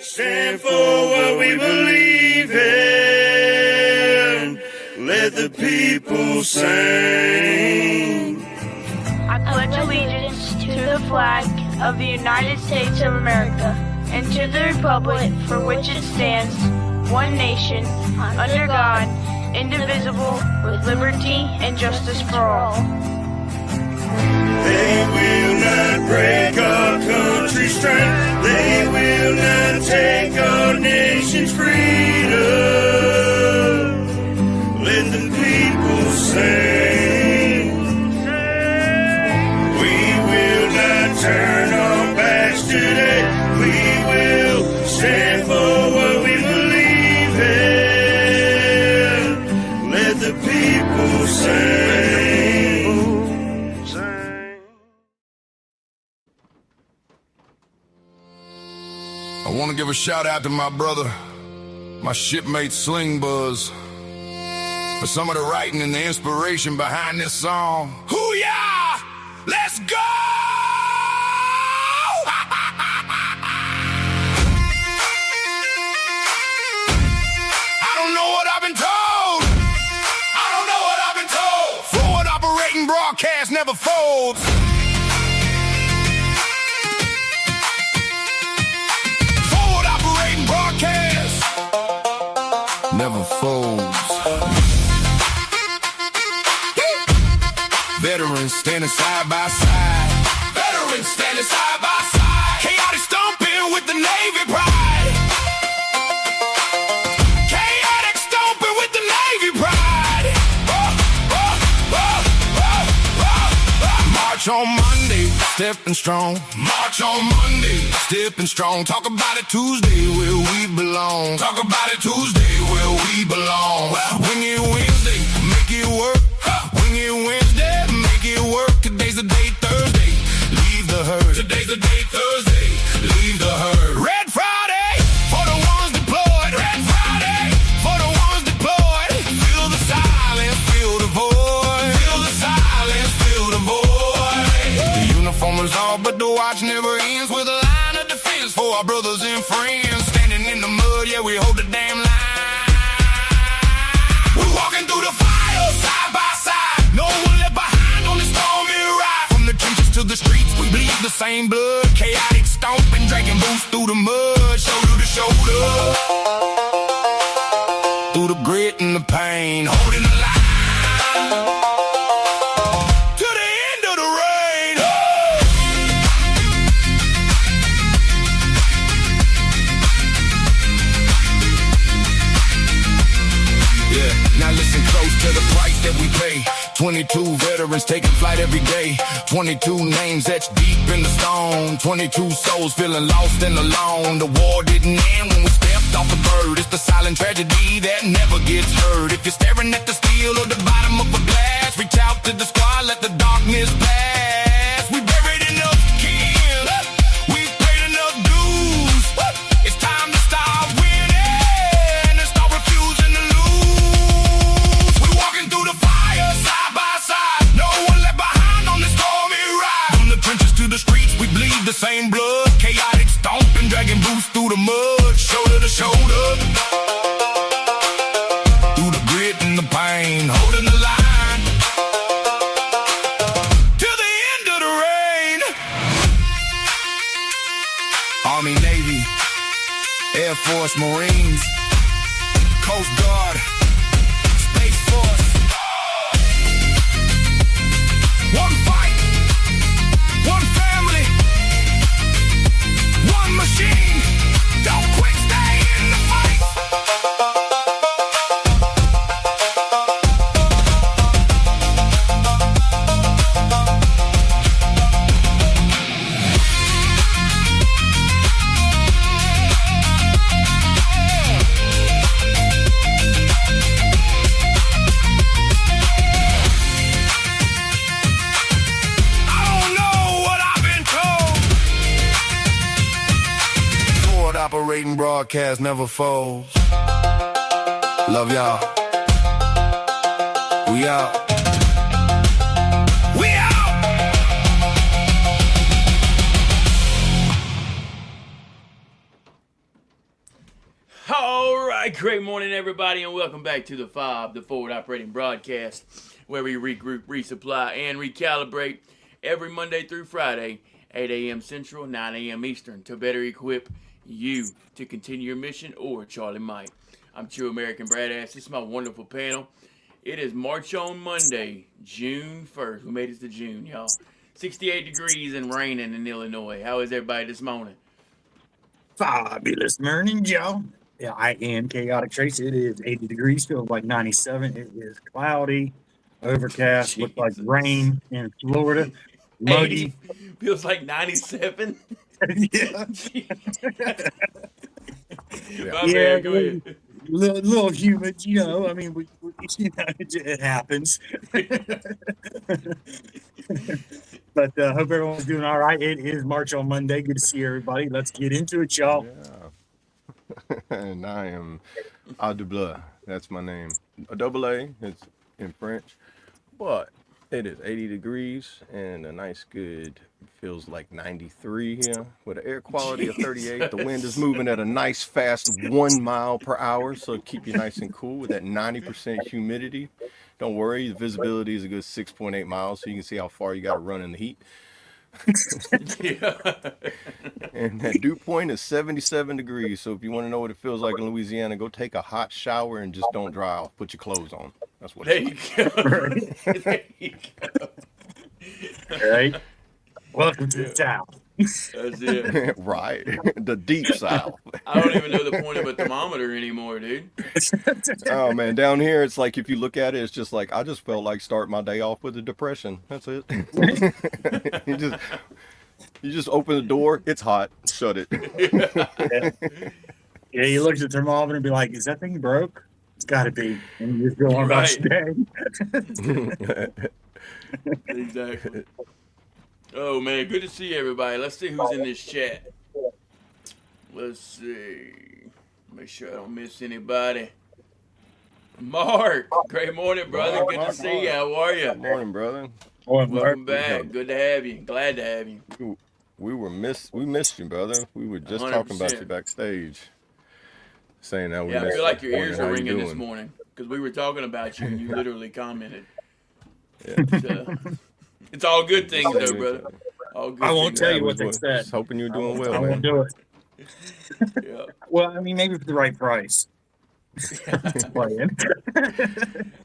stand for what we believe in. Let the people sing. I pledge allegiance to the flag of the United States of America and to the republic for which it stands, one nation, under God, indivisible, with liberty and justice for all. They will not break our country's strength. They will not take our nation's freedom. Let the people sing. We will not turn our backs today. We will stand for what we believe in. Let the people sing. I want to give a shout out to my brother, my shipmate Sling Buzz, for some of the writing and the inspiration behind this song. Hoo-yah! Let's go! I don't know what I've been told. I don't know what I've been told. Forward operating broadcast never folds. Never folds. Veterans standing side by side. Veterans standing side by side. Chaotic stomping with the Navy pride. Chaotic stomping with the Navy pride. March on Monday, stepping strong. March on Monday, stepping strong. Talk about it Tuesday, where we belong. Talk about it Tuesday, where we belong. Wing it Wednesday, make it work. Wing it Wednesday, make it work. Today's the day, Thursday, leave the herd. Today's the day, Thursday, leave the herd. Red Friday, for the ones deployed. Red Friday, for the ones deployed. Feel the silence, feel the void. Feel the silence, feel the void. The uniform is all, but the watch never ends. With a line of defense for our brothers and friends. Standing in the mud, yeah, we hold the damn line. We're walking through the fire, side by side. No one left behind on this stormy ride. From the trenches to the streets, we bleed the same blood. Chaotic stomping, dragging boots through the mud. Shoulder to shoulder. Through the grit and the pain, holding the line. To the end of the rain. Yeah, now listen close to the price that we pay. 22 veterans taking flight every day. 22 names etched deep in the stone. 22 souls feeling lost and alone. The war didn't end when we stepped off the bird. It's the silent tragedy that never gets heard. If you're staring at the steel or the bottom of a glass, reach out to the squad, let the darkness pass. We buried enough kin, we've paid enough dues. It's time to start winning and start refusing to lose. We're walking through the fire, side by side. No one left behind on this stormy ride. From the trenches to the streets, we bleed the same blood. Chaotic stomping, dragging boots through the mud. Shoulder to shoulder. Through the grit and the pain, holding the line. To the end of the rain. Army, Navy, Air Force, Marines, Coast Guard, Space Force. One fight, one family, one machine. Don't quit, stay in the fight. Operating broadcast never folds. Love y'all. We out. We out. All right, great morning, everybody, and welcome back to the F.O.B, the Forward Operating Broadcast, where we regroup, resupply, and recalibrate every Monday through Friday, 8 a.m. Central, 9 a.m. Eastern, to better equip you to continue your mission, or Charlie might. I'm True American Bradass. This is my wonderful panel. It is March on Monday, June 1st. We made it to June, y'all. 68 degrees and raining in Illinois. How is everybody this morning? Fabulous morning, Joe. Yeah, I am Chaotic Trace. It is 80 degrees, feels like 97. It is cloudy, overcast, looks like Jesus. rain in Florida, 80 muggy. feels like 97. Yeah, My yeah, bad, go ahead. little humid, I mean, it happens. But hope everyone's doing all right. It is March on Monday. Good to see everybody. Let's get into it, y'all. Yeah. And I am Audubla. That's my name. A double A. It's in French. But it is 80 degrees and a nice good, feels like 93 here with an air quality of 38. The wind is moving at a nice fast 1 mile per hour. So keep you nice and cool with that 90% humidity. Don't worry, the visibility is a good 6.8 miles, so you can see how far you got to run in the heat. Yeah. And that dew point is 77 degrees. So if you want to know what it feels like in Louisiana, go take a hot shower and just don't dry off. Put your clothes on. That's what There it's you like. go. There you go. All right. Welcome to the town. That's it. Right. The deep south. I don't even know the point of a thermometer anymore, dude. Oh man, down here it's like if you look at it, it's just like I just felt like starting my day off with a depression. That's it. you just open the door, it's hot, shut it. Yeah, you look at the thermometer and be like, "Is that thing broke?" It's got to be. And you just go on about your day. Exactly. Oh man, good to see everybody. Let's see who's in this chat. Let's see. Make sure I don't miss anybody. Mark, great morning, brother. Good to see you. How are you? Good morning, brother. Welcome back. Good to have you. Glad to have you. We missed you, brother. We were just talking about 100%. you backstage. Saying that we Yeah, I missed feel like your you. ears How are you ringing this doing? morning because we were talking about you and you literally commented. Yeah. So, it's all good things though, brother. All good I won't things. tell Yeah, you we what they was said. hoping you were doing well, I man. won't do it. Yeah. Well, I mean, maybe for the right price. Playing.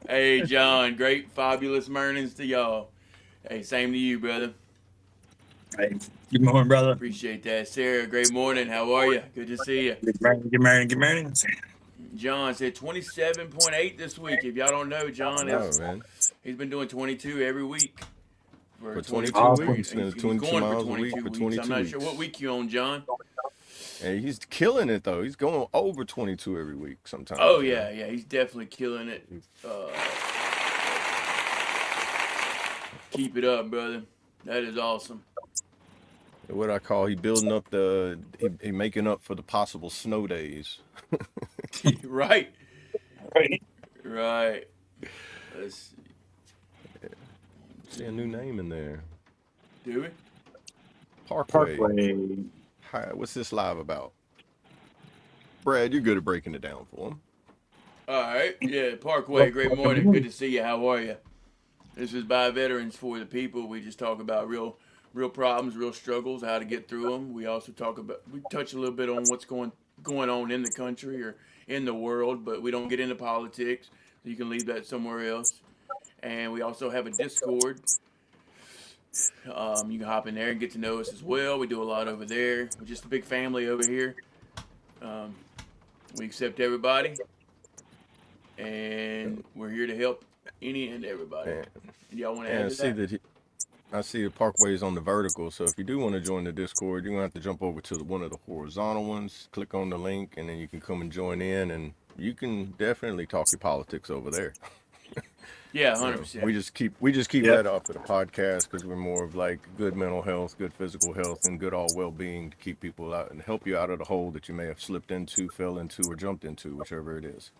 Hey, John, great, fabulous mornings to y'all. Hey, same to you, brother. Hey, good morning, brother. Appreciate that. Sarah, great morning. How are you? Good to see you. Good morning, good morning, good morning. John said 27.8 this week. If y'all don't know, John Oh is man. he's been doing 22 every week For 22 Awesome. weeks, and He's 22 going miles for a week 22 for weeks. 22 I'm not weeks. sure what week you on, John. And he's killing it though. He's going over 22 every week sometimes. Oh yeah, yeah, he's definitely killing it. Keep it up, brother. That is awesome. What I call he building up he making up for the possible snow days. Right, Right. right. Let's See a new name in there. do we. Parkway. Parkway. Hi, what's this live about? Brad, you're good at breaking it down for him. All right, yeah, Parkway. Great morning. Good to see you. How are you? This is by veterans for the people. We just talk about real problems, real struggles, how to get through them. We also we touch a little bit on what's going on in the country or in the world, but we don't get into politics. So you can leave that somewhere else. And we also have a Discord. You can hop in there and get to know us as well. We do a lot over there. We're just a big family over here. We accept everybody, and we're here to help any and everybody. And y'all want to add to that? I see the Parkway is on the vertical, so if you do want to join the Discord, you're gonna have to jump over to one of the horizontal ones, click on the link, and then you can come and join in, and you can definitely talk your politics over there. Yeah, 100%. We just keep that off of the podcast because we're more of like good mental health, good physical health, and good all well-being to keep people out and help you out of the hole that you may have slipped into, fell into, or jumped into, whichever it is.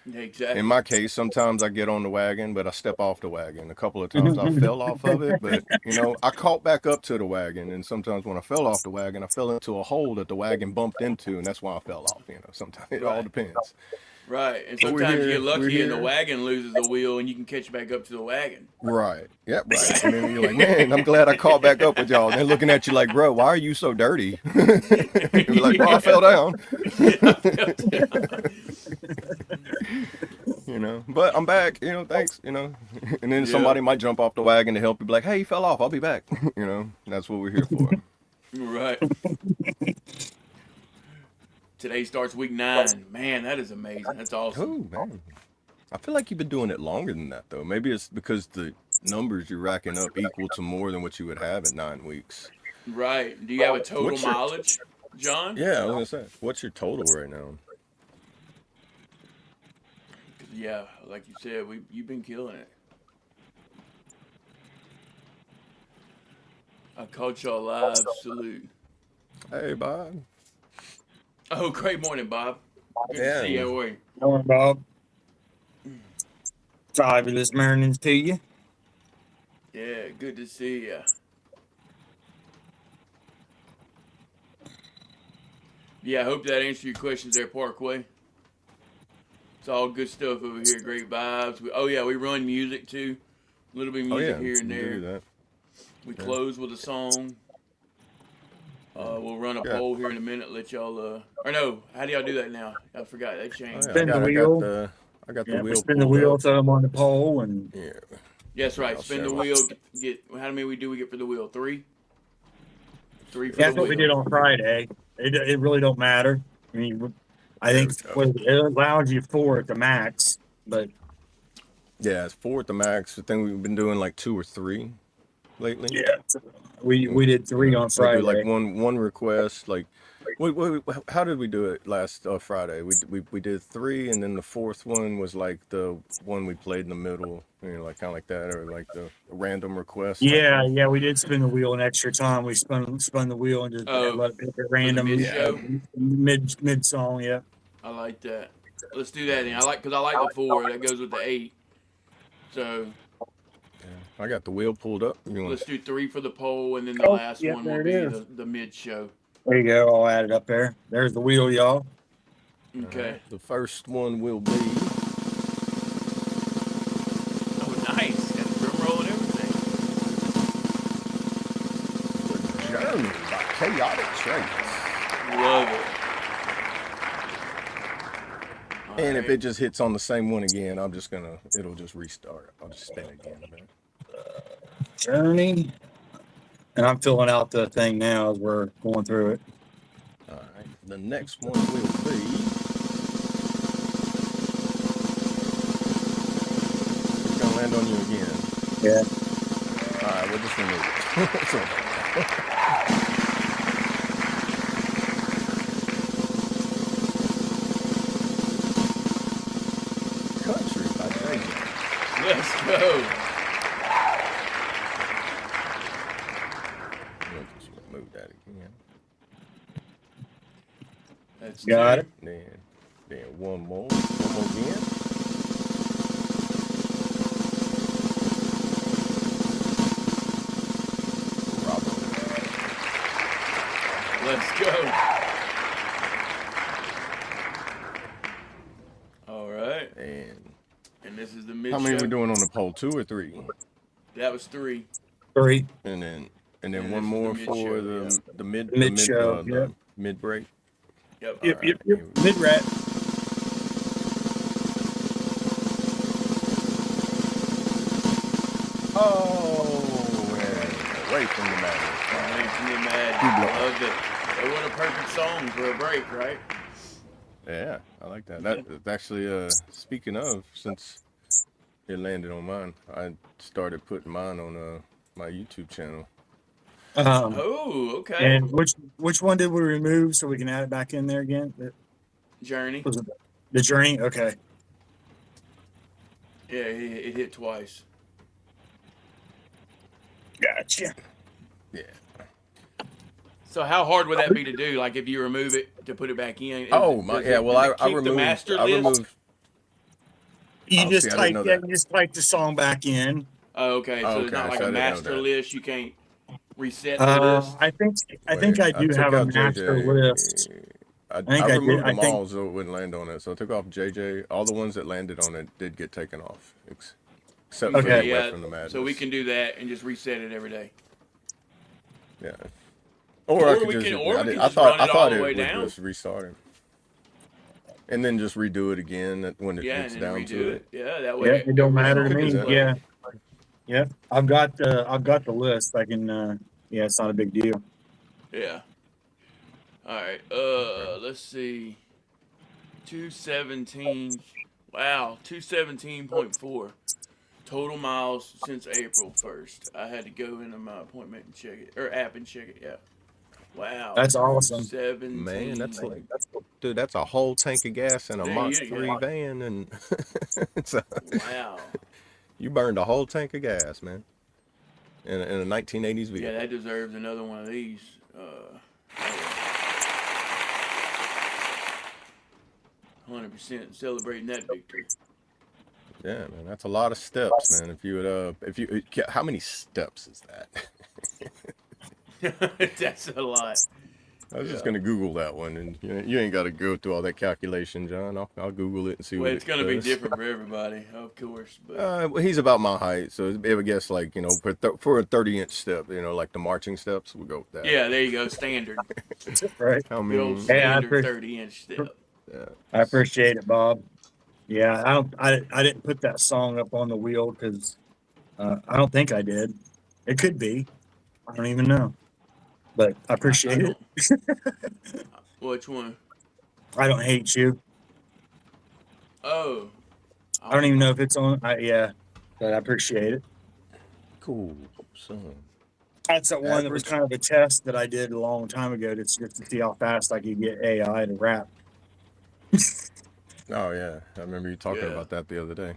Yeah, exactly. In my case, sometimes I get on the wagon, but I step off the wagon. A couple of times I fell off of it, but I caught back up to the wagon. And sometimes when I fell off the wagon, I fell into a hole that the wagon bumped into, and that's why I fell off. Sometimes it all Right. depends. Right. And But we're sometimes you get here. We're lucky and the here. wagon loses the wheel and you can catch back up to the wagon. Right. Yep. Right. And then you're like, man, I'm glad I caught back up with y'all. And they're looking at you like, bro, why are you so dirty? You're like, bro, I fell down. But I'm back. Thanks. And then somebody might jump off the wagon to help you. Be like, hey, you fell off. I'll be back. That's what we're here for. Right. Today starts week 9. Man, that is amazing. That's awesome. Oh man, I feel like you've been doing it longer than that though. Maybe it's because the numbers you're racking up equal to more than what you would have at 9 weeks. Right. Do you have a total What's your- mileage, John? Yeah, I was gonna say, what's your total right now? Yeah, like you said, you've been killing it. I caught y'all live. Salute. Hey, Bob. Oh, great morning, Bob. Good to see you. How are you? Morning, Bob. Fabulous mornings to you. Yeah, good to see you. Yeah, I hope that answered your questions there, Parkway. It's all good stuff over here. Great vibes. We run music too. A little bit of music here and you there. do that. We close with a song. We'll run a poll here in a minute. Let y'all. Or no, how do y'all do that now? I forgot. That changed. Spin the wheel. I got the wheel. Spin the wheel, throw them on the pole, and Yeah. Yes, right. I'll Spin the share wheel. Get how many do we get for the wheel? 3. 3 for that's the what we wheel. did on Friday. It really don't matter. I mean, I think it allows you 4 at the max, but Yeah, it's 4 at the max. I think we've been doing like 2 or 3 lately. yeah, we did 3 on Friday. We do like one request. Like, how did we do it last Friday? We did 3, and then the 4th one was like the one we played in the middle. Like kind of like that, or like the random request. Yeah, we did spin the wheel an extra time. We spun the wheel and just let it pick a random mid-show? mid song. Yeah, I like that. Let's do that then. Because I like the 4. That goes with the 8. So I got the wheel pulled up. let's do 3 for the poll, and then the last one will be the mid show. there you go. I'll add it up there. There's the wheel, y'all. Okay. The first one will be. Oh, nice. Got the drum roll and everything. The Journey by Chaotic Traits. Love it. And if it just hits on the same one again, it'll just restart. I'll just spin it again a minute. Journey. And I'm filling out the thing now as we're going through it. All right. The next one will be. It's gonna land on you again. Yeah. All right, we'll just remove it. It's okay. Country by JJ. Let's go. We'll just remove that again. That's Got 2. it. Then one more again. Let's go. All right. And this is the mid show. How many are we doing on the poll? 2 or 3? That was 3. 3. And then And one more this is for the the show, the mid break. Yep. Yep. Here we go. Mid rat. Oh, and away from the madness. Away from the madness. Loved it. They want a perfect song for a break, right? Yeah, I like that. That's actually speaking of, since it landed on mine, I started putting mine on my YouTube channel. Oh, okay. And which one did we remove so we can add it back in there again? Journey. Was it the Journey? Okay. Yeah, it hit twice. Gotcha. Yeah. So how hard would that be to do? Like if you remove it to put it back in? Oh my, yeah. Well, I keep the removed. master I list? removed. You Oh, see, just I didn't type, know yeah, that. you just type the song back in. Oh, okay, Oh, so there's not okay, like so a I didn't know master that. list. You can't reset the list. I think Wait, I I do took have a out master list. JJ. I I think I did. removed I them think all so it wouldn't land on it. So I took off JJ. All the ones that landed on it did get taken off, except for the okay. Okay, Away yeah. from the So we Madness. can do that and just reset it every day, Yeah. Or I could just. or we can I just run I it all thought the it way would down. just restart it, and then just redo it again when it Yeah, gets and then down to redo it. it. Yeah, that Yeah, way it don't every matter to song could do gets me. that. Yeah, played. yeah. I've got the list. I can. Yeah, it's not a big deal. Yeah. All right. Okay. Let's see. 217. Wow, 217.4 total miles since April 1st. I had to go into my appointment and check it, or app and check it. Yeah. Wow, That's awesome. Man, 217. dude, that's a whole tank of gas in a Yeah, Mach yeah. 3 van, and so Wow. you burned a whole tank of gas, man, in a 1980s Yeah, vehicle. that deserves another one of these. Uh, 100% celebrating that victory. Yeah, man, that's a lot of steps, man. How many steps is that? That's a lot. I was just Yeah. gonna Google that one, and you ain't got to go through all that calculation, John. I'll Google it and see Well, what it's it gonna be does. different for everybody, of course, but Well, he's about my height, so I would guess like for a 30-inch step, like the marching steps, we'll go with that. yeah, there you go, standard. Right. I Good old mean, Hey, standard 30-inch step. yeah, I appreciate it, Bob. Yeah, I don't. I didn't put that song up on the wheel because I don't think I did. It could be. I don't even know. But I I appreciate it. don't. Which one? I don't hate you. Oh, I I don't don't even know. know if it's on. Yeah, but I appreciate it. cool, son. That's the one that was Average. kind of a test that I did a long time ago to just to see how fast I could get AI to rap. Oh yeah, I remember you talking Yeah, about that the other day.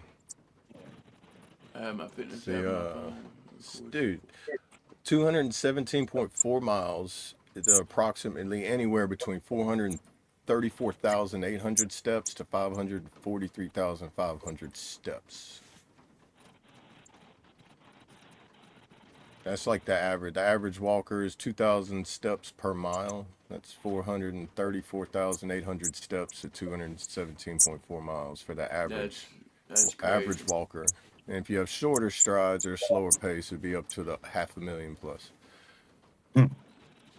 I have my fitness See, app on my phone, of course. dude, 217.4 miles, approximately anywhere between 434,800 steps to 543,500 steps. That's like the average. The average walker is 2,000 steps per mile. That's 434,800 steps at 217.4 miles for the That's average crazy. walker. And if you have shorter strides or a slower pace, it'd be up to the 500,000 plus. Hmm.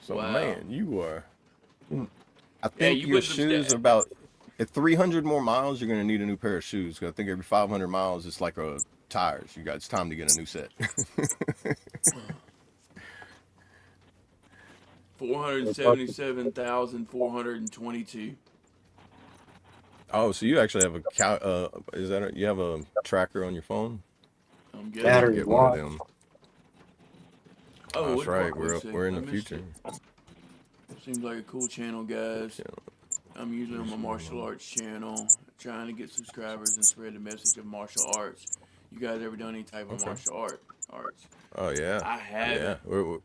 So Wow. man, you are. I Yeah, think you your put some shoes stat. are about at 300 more miles. You're gonna need a new pair of shoes. 'Cause I think every 500 miles, it's like a tires. It's time to get a new set. 477,422. Oh, so you actually have a is that you have a tracker on your phone? I'm I need to guessing. Battery get one of watch. them. Oh, That's what did right. Parkway say? We're in I the missed future. it. Seems like a cool channel, guys. I'm usually on my martial arts channel, trying to get subscribers and spread the message of martial arts. You guys ever done any type of Okay. martial arts? Oh yeah. I Yeah. haven't.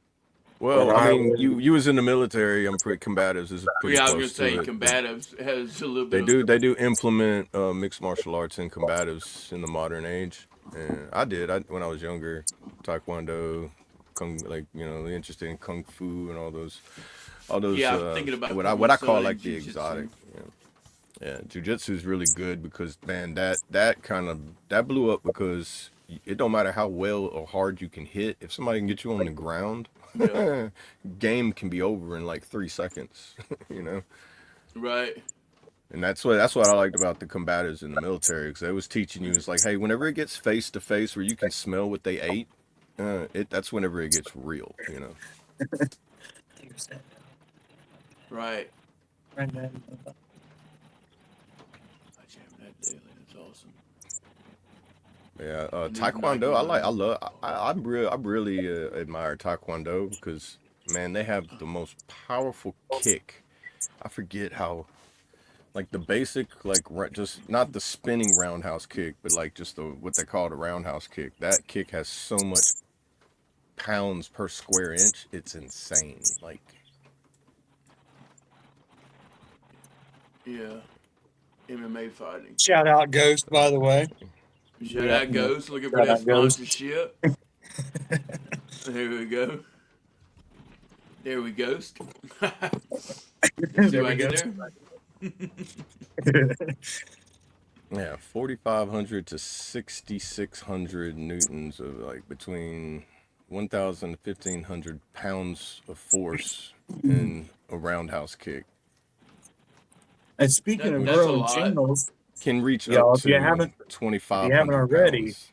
Well, But I I mean, was. you was in the military. I'm pretty combatives is pretty Yeah, I was gonna close say to it. But combatives has a little bit they of. do implement mixed martial arts and combatives in the modern age. And I did. When I was younger, taekwondo, interested in kung fu and all those Yeah, I'm thinking about what putting my I call son in like the exotic. jujitsu. Yeah, jujitsu is really good because man, that blew up because it don't matter how well or hard you can hit. If somebody can get you on the ground, Yep. game can be over in like 3 seconds. you know. Right. And that's what I liked about the combatives in the military because they was teaching you it's like, hey, whenever it gets face to face where you can smell what they ate, that's whenever it gets real. Right. Right now. I jam that daily. That's awesome. Yeah, And these Nike Taekwondo. runs. I really admire Taekwondo because man, they have the most powerful kick. I forget how, like the basic, like just not the spinning roundhouse kick, but like just what they call the roundhouse kick. That kick has so much pounds per square inch. It's insane. Like, Yeah. MMA fighting. Shout out Ghost, by the way. Shout Yeah, out Ghost, looking for shout that out Ghost. sponsorship. There we go. There we ghost. See There what I we go. did there? Yeah, 4,500 to 6,600 newtons of like between 1,000 to 1,500 pounds of force in a roundhouse kick. And speaking of That's a growing lot. channels, Can reach y'all, up if you to haven't 2,500 already, pounds.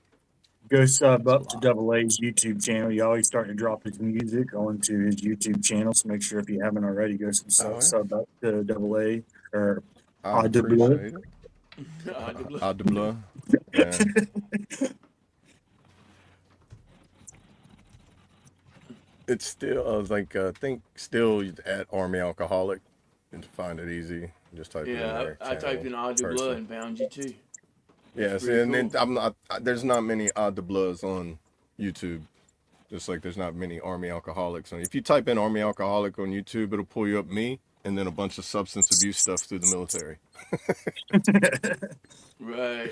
go sub That's a up to lot. Double A's YouTube channel. He's always starting to drop his music onto his YouTube channel. So make sure if you haven't already, go Oh, yeah. sub up to Double A or I Audible. appreciate it. Audible. Yeah. It's still, I think still at Army Alcoholic. You can find it easy. Just type in Yeah, their I typed in channel Audible person. and found you too. Yeah, see, pretty and then cool. there's not many Audibles on YouTube. Just like there's not many Army Alcoholics on. If you type in Army Alcoholic on YouTube, it'll pull you up me and then a bunch of substance abuse stuff through the military. Right.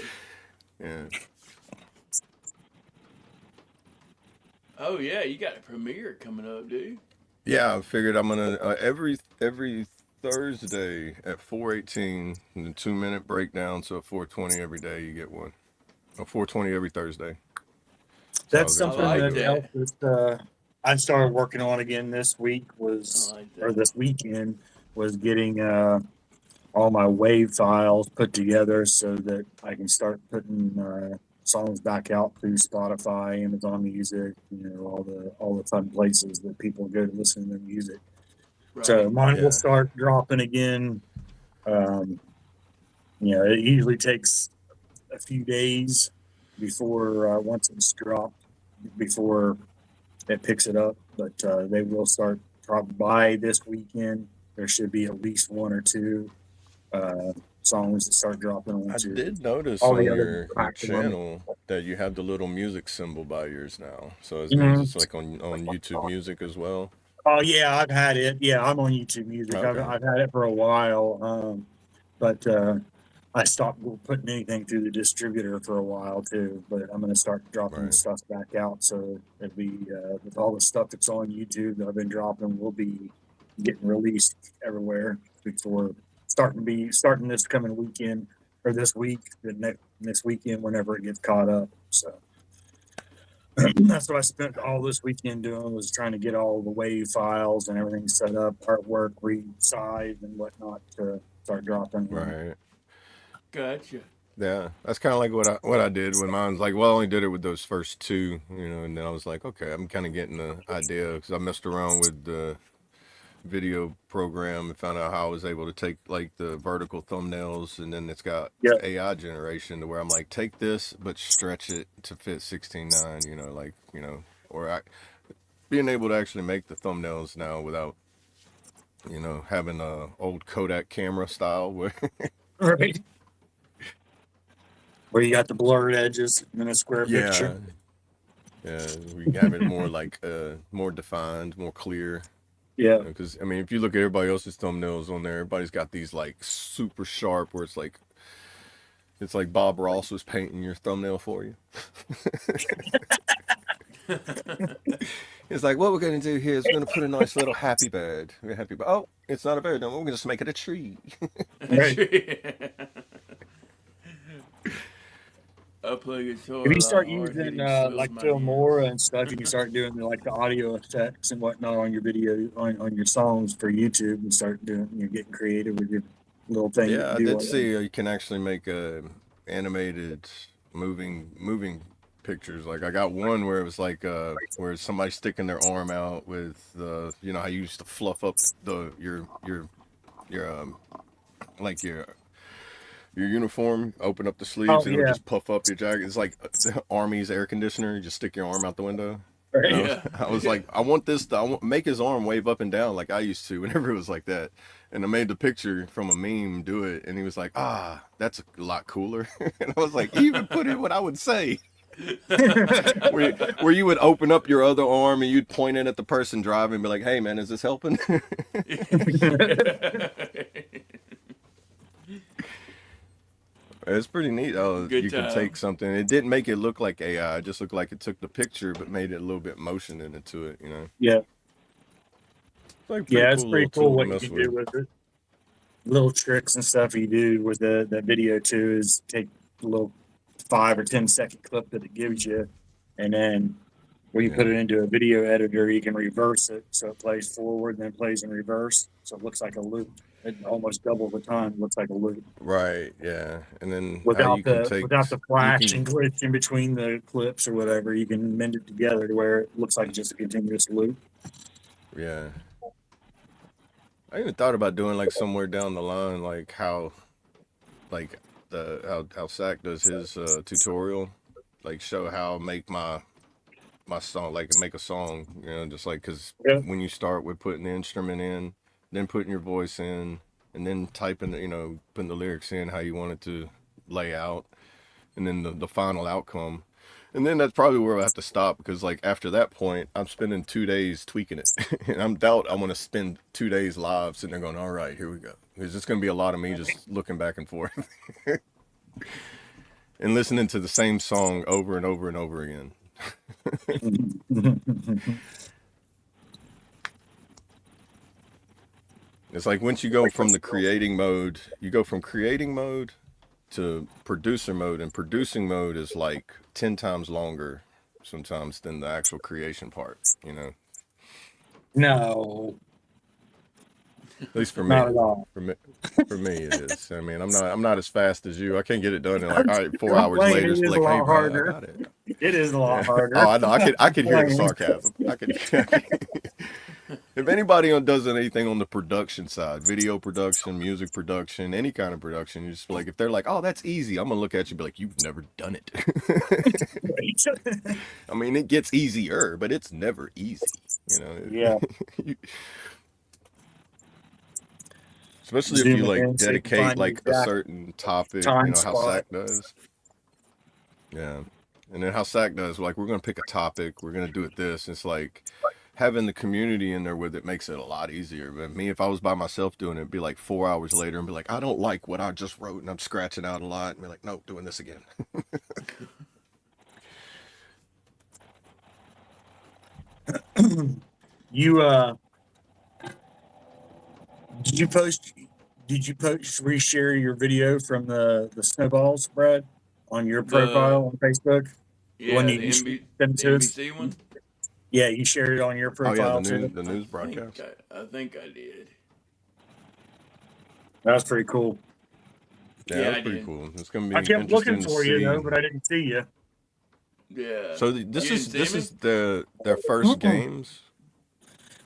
Yeah. Oh yeah, you got a premiere coming up, dude. Yeah, I figured I'm gonna every Thursday at 4:18, the 2-minute breakdown. So at 4:20 every day you get one. Or 4:20 every Thursday. So That's I was gonna something try to like do that it. that. else that I started working on again this week I like or that. this weekend was getting all my wave files put together so that I can start putting songs back out through Spotify, Amazon Music, all the fun places that people go to listen to their music. So Right. mine will Yeah. start dropping again. It usually takes a few days before once it's dropped before it picks it up, but they will start probably by this weekend. There should be at least one or two songs that start dropping I onto did notice all the on other your platforms. channel that you have the little music symbol by yours now. So it means Mhm. it's like on YouTube Music as well. Oh yeah, I've had it. Yeah, I'm on YouTube Music. I've Okay. I've had it for a while, but I stopped putting anything through the distributor for a while too. But I'm going to start dropping the Right. stuff back out, so it'll be with all the stuff that's on YouTube that I've been dropping will be getting released everywhere before starting this coming weekend or this week, the next weekend whenever it gets caught up. So. That's what I spent all this weekend doing was trying to get all the wave files and everything set up, artwork, resized and whatnot to start dropping. Right. Gotcha. Yeah, that's kind of like what I did with mine. Like, well, I only did it with those first two, and then I was like, okay, I'm kind of getting the idea because I messed around with the video program and found out how I was able to take like the vertical thumbnails, and then it's got Yeah. AI generation to where I'm like, take this but stretch it to fit 16:9, or being able to actually make the thumbnails now without, having a old Kodak camera style where. Right. Where you got the blurred edges in a square picture. Yeah, we have it more like more defined, more clear. Yeah. Because I mean, if you look at everybody else's thumbnails on there, everybody's got these like super sharp, where it's like Bob Ross was painting your thumbnail for you. It's like, what we're gonna do here is we're gonna put a nice little happy bird. We're happy, but oh, it's not a bird. No, we're gonna just make it a tree. Right. I play guitar If a you lot start hard using hitting swells like in my hands. Filmora and stuff, you can start doing like the audio effects and whatnot on your video on your songs for YouTube and start doing getting creative with your little thing. Yeah, I you did do see you can actually make animated moving pictures. Like I got one where it was like where somebody sticking their arm out with how you used to fluff up your like your uniform, open up the sleeves, Oh and it'll yeah. just puff up your jacket. It's like the Army's air conditioner. You just stick your arm out the window. Right. Yeah. I was like, I want this to make his arm wave up and down like I used to whenever it was like that. And I made the picture from a meme do it, and he was like, that's a lot cooler. And I was like, you even put in what I would say. where you would open up your other arm and you'd point it at the person driving and be like, hey man, is this helping? It's pretty neat. Oh, Good you can time. take something. It didn't make it look like AI. It just looked like it took the picture, but made it a little bit motion into it. You know, Yeah, it's like a pretty yeah, it's cool little pretty cool tool to what you mess can do with. with it. Little tricks and stuff you do with the video too is take a little 5 or 10 second clip that it gives you, and then when you put Yeah. it into a video editor, you can reverse it so it plays forward and then plays in reverse, so it looks like a loop. It almost double the time looks like a loop Right. Yeah. And then how without you can the take without the you flash can and glitch in between the clips or whatever. You can mend it together to where it looks like just a continuous loop. yeah. I even thought about doing like somewhere down the line, like how like the how Sack does his tutorial, like show how make my song, like make a song, you know, just like because Yeah. when you start with putting the instrument in, then putting your voice in, and then typing, you know, putting the lyrics in how you want it to lay out, and then the final outcome. And then that's probably where I have to stop because, like, after that point, I'm spending 2 days tweaking it, and I'm going to spend 2 days live sitting there going, "All right, here we go." Because it's going to be a lot of me just looking back and forth and listening to the same song over and over and over again. It's like once you go from the creating mode, you go from creating mode to producer mode, and producing mode is like 10 times longer sometimes than the actual creation part, you know. No, At least for me. not at all. For me it is. I mean, I'm not as fast as you. I can't get it done in like, all right, 4 I'm hours playing, later it it's is a like, "Hey lot bro, I harder. got it." It is a lot Yeah. harder. Oh, I know. I could hear the Playing. sarcasm. I could If anybody does anything on the production side, video production, music production, any kind of production, you just like, if they're like, "Oh, that's easy," I'm gonna look at you and be like, "You've never done it." I mean, it gets easier, but it's never easy, you know. Yeah. You- Especially if you Zooming like in so you can dedicate find the like a exact certain topic, you time know, how spot. Sack does. Yeah. And then how Sack does, like, we're gonna pick a topic, we're gonna do it this. It's like having the community in there with it makes it a lot easier. But me, if I was by myself doing it, it'd be like 4 hours later and be like, "I don't like what I just wrote," and I'm scratching out a lot and be like, "Nope, doing this again." You did you post reshare your video from the snowballs, Brad, on your The profile on Facebook? The one yeah, you the sent the to us? NBC one. Yeah, you shared it on your Oh yeah, profile too. the I news think broadcast. I think I did. That's pretty cool. Yeah, Yeah, that's I pretty did. cool. It's gonna I be kept looking interesting to for you though, see. but I didn't see you. Yeah. So You this didn't is see me? their first games.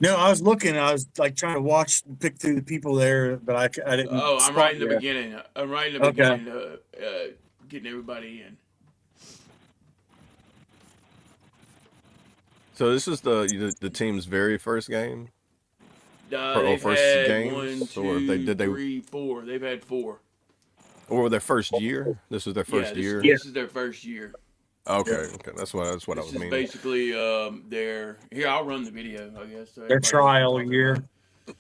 No, I was looking. I was like trying to watch, pick through the people there, but I Oh, didn't I'm right spot in the you. beginning. I'm right in the Okay. beginning. Getting everybody in. So this is the team's very first game, or They've first had one, games, or if they two, did they three, four. They've had four. or their first year. This is their Yeah, first this year. this is their first year. Okay, that's what I This was is meaning. basically their here. I'll run the video, I guess. So Their everybody knows what I'm trial talking year. about.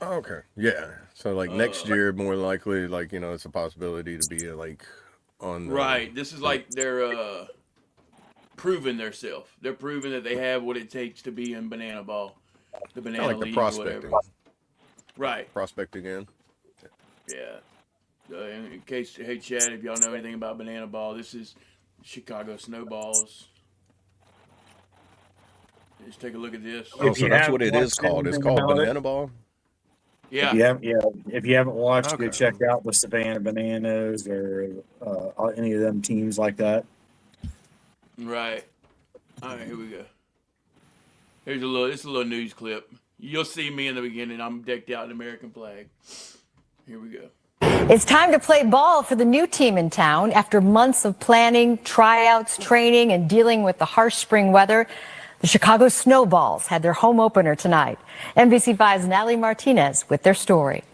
Okay, yeah. So like next Uh, year, more likely, like, you know, it's a possibility to be like on the right. This is like they're proving themselves. They're proving that they have what it takes to be in Banana Ball, the kind of Banana like the League or whatever. prospecting, Right. prospecting in. Yeah. In case, hey Chad, if y'all know anything about Banana Ball, this is Chicago Snowballs. Just take a look at this. Oh, If so you that's haven't what it is watched called. It's anything called about it, Banana Ball. Yeah. if you haven't watched, go Okay. check out the Savannah Bananas or any of them teams like that. Right. All right, here we go. Here's a little. This is a little news clip. You'll see me in the beginning. I'm decked out in the American flag. Here we go. It's time to play ball for the new team in town. After months of planning, tryouts, training, and dealing with the harsh spring weather, the Chicago Snowballs had their home opener tonight. NBC5's Natalie Martinez with their story.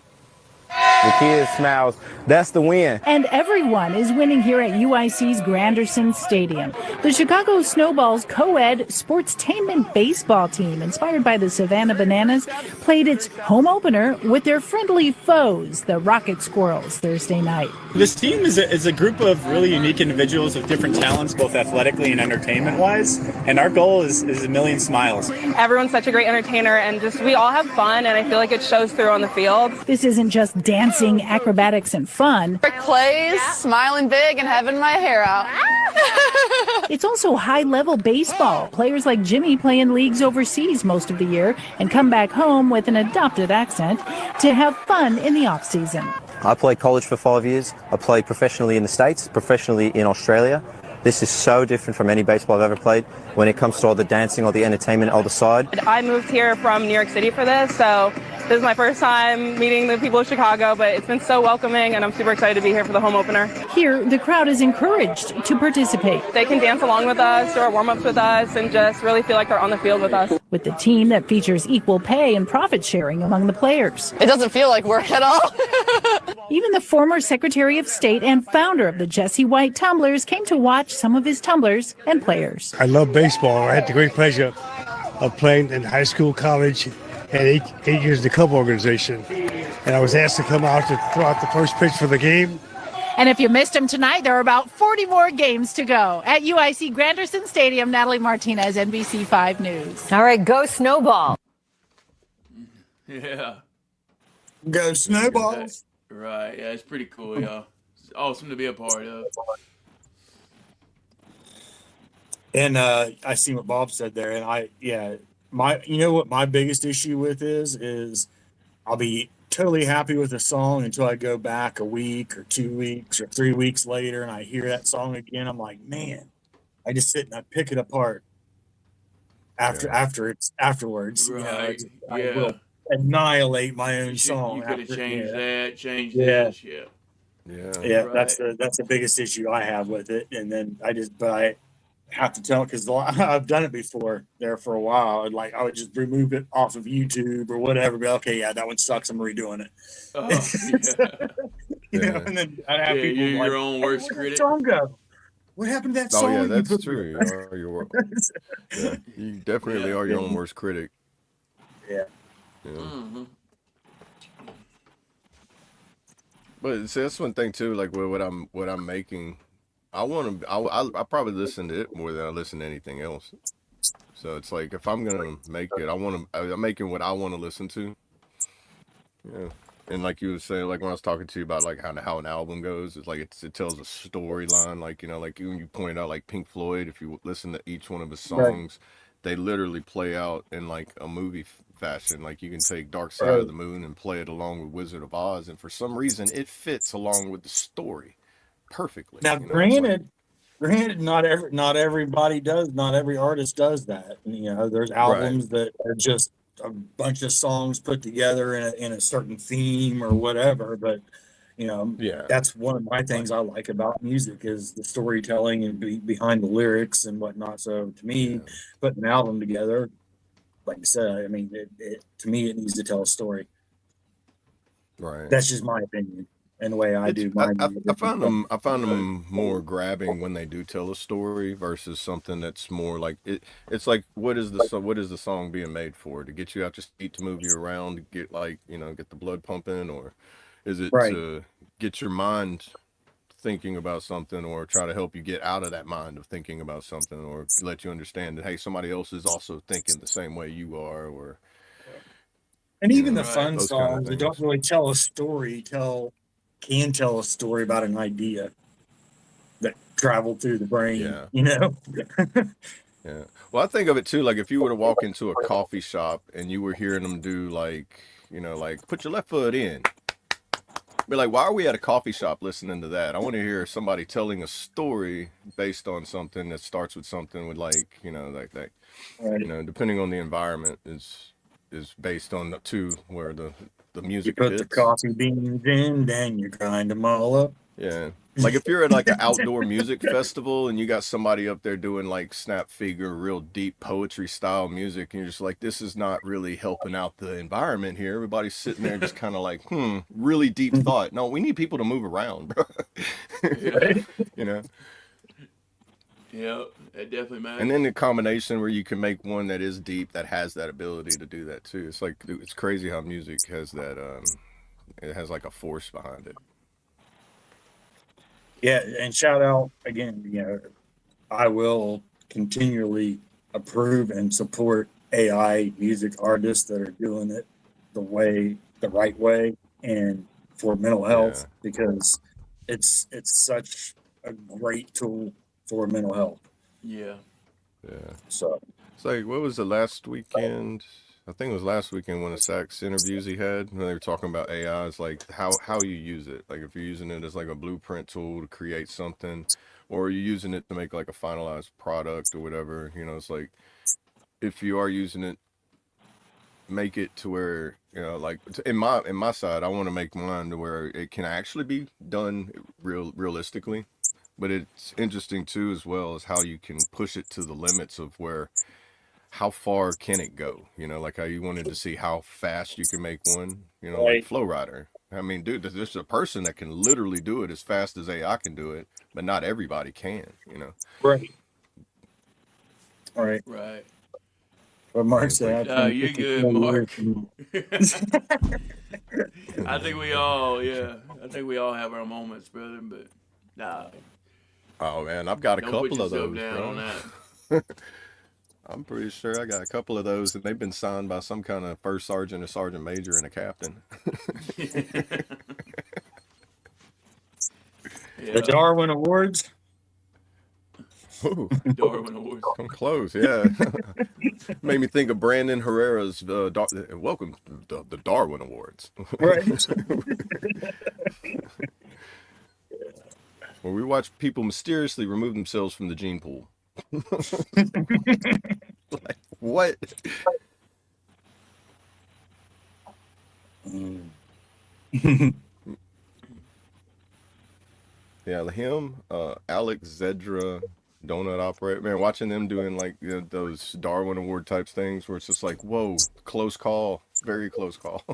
the kids' smiles. That's the win. And everyone is winning here at UIC's Granderson Stadium. The Chicago Snowballs co-ed sportstainment baseball team, inspired by the Savannah Bananas, played its home opener with their friendly foes, the Rocket Squirrels, Thursday night. This team is a group of really unique individuals with different talents, both athletically and entertainment-wise, and our goal is a million smiles. Everyone's such a great entertainer, and just we all have fun, and I feel like it shows through on the field. This isn't just dancing, acrobatics, and fun. Clay's smiling big and having my hair out. It's also high-level baseball. Players like Jimmy play in leagues overseas most of the year and come back home with an adopted accent to have fun in the off-season. I played college for 5 years. I played professionally in the States, professionally in Australia. This is so different from any baseball I've ever played when it comes to all the dancing, all the entertainment, all the side. I moved here from New York City for this, so this is my first time meeting the people of Chicago, but it's been so welcoming, and I'm super excited to be here for the home opener. Here, the crowd is encouraged to participate. They can dance along with us, do our warm-ups with us, and just really feel like they're on the field with us. With the team that features equal pay and profit sharing among the players. It doesn't feel like work at all. Even the former Secretary of State and founder of the Jesse White Tumblers came to watch some of his tumblers and players. I love baseball. I had the great pleasure of playing in high school, college, and eight years in the club organization. And I was asked to come out to throw out the first pitch for the game. And if you missed him tonight, there are about 40 more games to go. At UIC Granderson Stadium, Natalie Martinez, NBC5 News. All right, go Snowball. Yeah. Go Snowballs. Right. Yeah, it's pretty cool, y'all. It's awesome to be a part of. And I see what Bob said there, and you know what my biggest issue with is I'll be totally happy with a song until I go back a week or 2 weeks or 3 weeks later and I hear that song again. I'm like, man, I just sit and I pick it apart afterwards. Right. I will annihilate my own song. You could have changed that, changed Yeah. this, yeah. Yeah, Right. that's the biggest issue I have with it. And then I have to tell because I've done it before there for a while. And I would just remove it off of YouTube or whatever. Be like, okay, yeah, that one sucks. I'm redoing it. Oh, yeah. You know, and then I'd have people you're like, your own worst where'd that critic. song go? What happened to that song? Oh yeah, you that's put- true. You definitely are your own worst critic. Yeah. Mm-hmm. But see, that's one thing too. Like what I'm making, I I probably listen to it more than I listen to anything else. So it's like if I'm gonna make it, I'm making what I want to listen to. Yeah. And like you were saying, like when I was talking to you about like how an album goes, it's like it tells a storyline. Like like when you pointed out like Pink Floyd, if you listen to each one of his songs, they literally play out in like a movie fashion. Like you can take Dark Side of the Moon and play it along with Wizard of Oz, and for some reason it fits along with the story perfectly. Now, granted, not everybody does, not every artist does that. You know, there's albums that are just a bunch of songs put together in a certain theme or whatever. But that's one of my things I like about music is the storytelling and behind the lyrics and whatnot. So to me, putting an album together, like you said, I mean, to me, it needs to tell a story. Right. That's just my opinion and the way I do my music. I found them more grabbing when they do tell a story versus something that's more like it's like what is the song being made for? To get you out your seat, to move you around, to get get the blood pumping, or is it to get your mind thinking about something, or try to help you get out of that mind of thinking about something, or let you understand that hey, somebody else is also thinking the same way you are, or and even the fun those songs kind of that don't really tell a story can tell a story about an idea that traveled through the brain. Yeah. Yeah. Well, I think of it too, like if you were to walk into a coffee shop and you were hearing them do like put your left foot in. Be like, why are we at a coffee shop listening to that? I want to hear somebody telling a story based on something that starts with something with like that. Right. Depending on the environment is based on where the music you put fits. the coffee beans in, then you grind them all up. Yeah. Like if you're at like an outdoor music festival and you got somebody up there doing like snap figure, real deep poetry style music, and you're just like, this is not really helping out the environment here. Everybody's sitting there just kind of like, really deep thought. No, we need people to move around, bro. Yeah. You know? Yeah, that definitely matters. And then the combination where you can make one that is deep that has that ability to do that too. It's like, it's crazy how music has that, it has like a force behind it. Yeah, and shout out again. I will continually approve and support AI music artists that are doing it the right way, and for mental health, because it's such a great tool for mental health. Yeah. Yeah. So it's like, what was the last weekend? I think it was last weekend, one of Sack's interviews he had, when they were talking about AI. It's like how you use it. Like if you're using it as like a blueprint tool to create something, or you're using it to make like a finalized product or whatever. It's like, if you are using it, make it to where, like in my side, I want to make mine to where it can actually be done realistically. But it's interesting too, as well, as how you can push it to the limits of how far can it go? Like how you wanted to see how fast you can make one, like Flow Rider. I mean, dude, there's a person that can literally do it as fast as AI can do it, but not everybody can, Right. All right. Right. What Mark said. You're good, Mark. I think we all have our moments, brother, but nah. Oh man, I've got a couple of those, down bro. on that. I'm pretty sure I got a couple of those, and they've been signed by some kind of first sergeant, a sergeant major, and a captain. The Darwin Awards. Ooh, Darwin Awards. Come close, yeah. Made me think of Brandon Herrera's welcome to the Darwin Awards. Right. Where we watch people mysteriously remove themselves from the gene pool. Like, what? Yeah, him, Alex Zedra, donut operator. Man, watching them doing like those Darwin Award types things where it's just like, whoa, close call, very close call.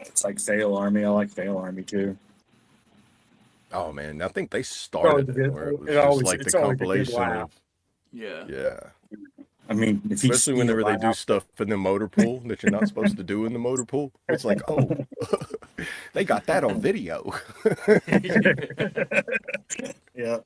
It's like Fail Army. I like Fail Army too. Oh man, I think they started it where it was just like the compilation of. Yeah. I mean, especially whenever they do stuff in the motor pool that you're not supposed to do in the motor pool, it's like, oh, they got that on video. Yeah.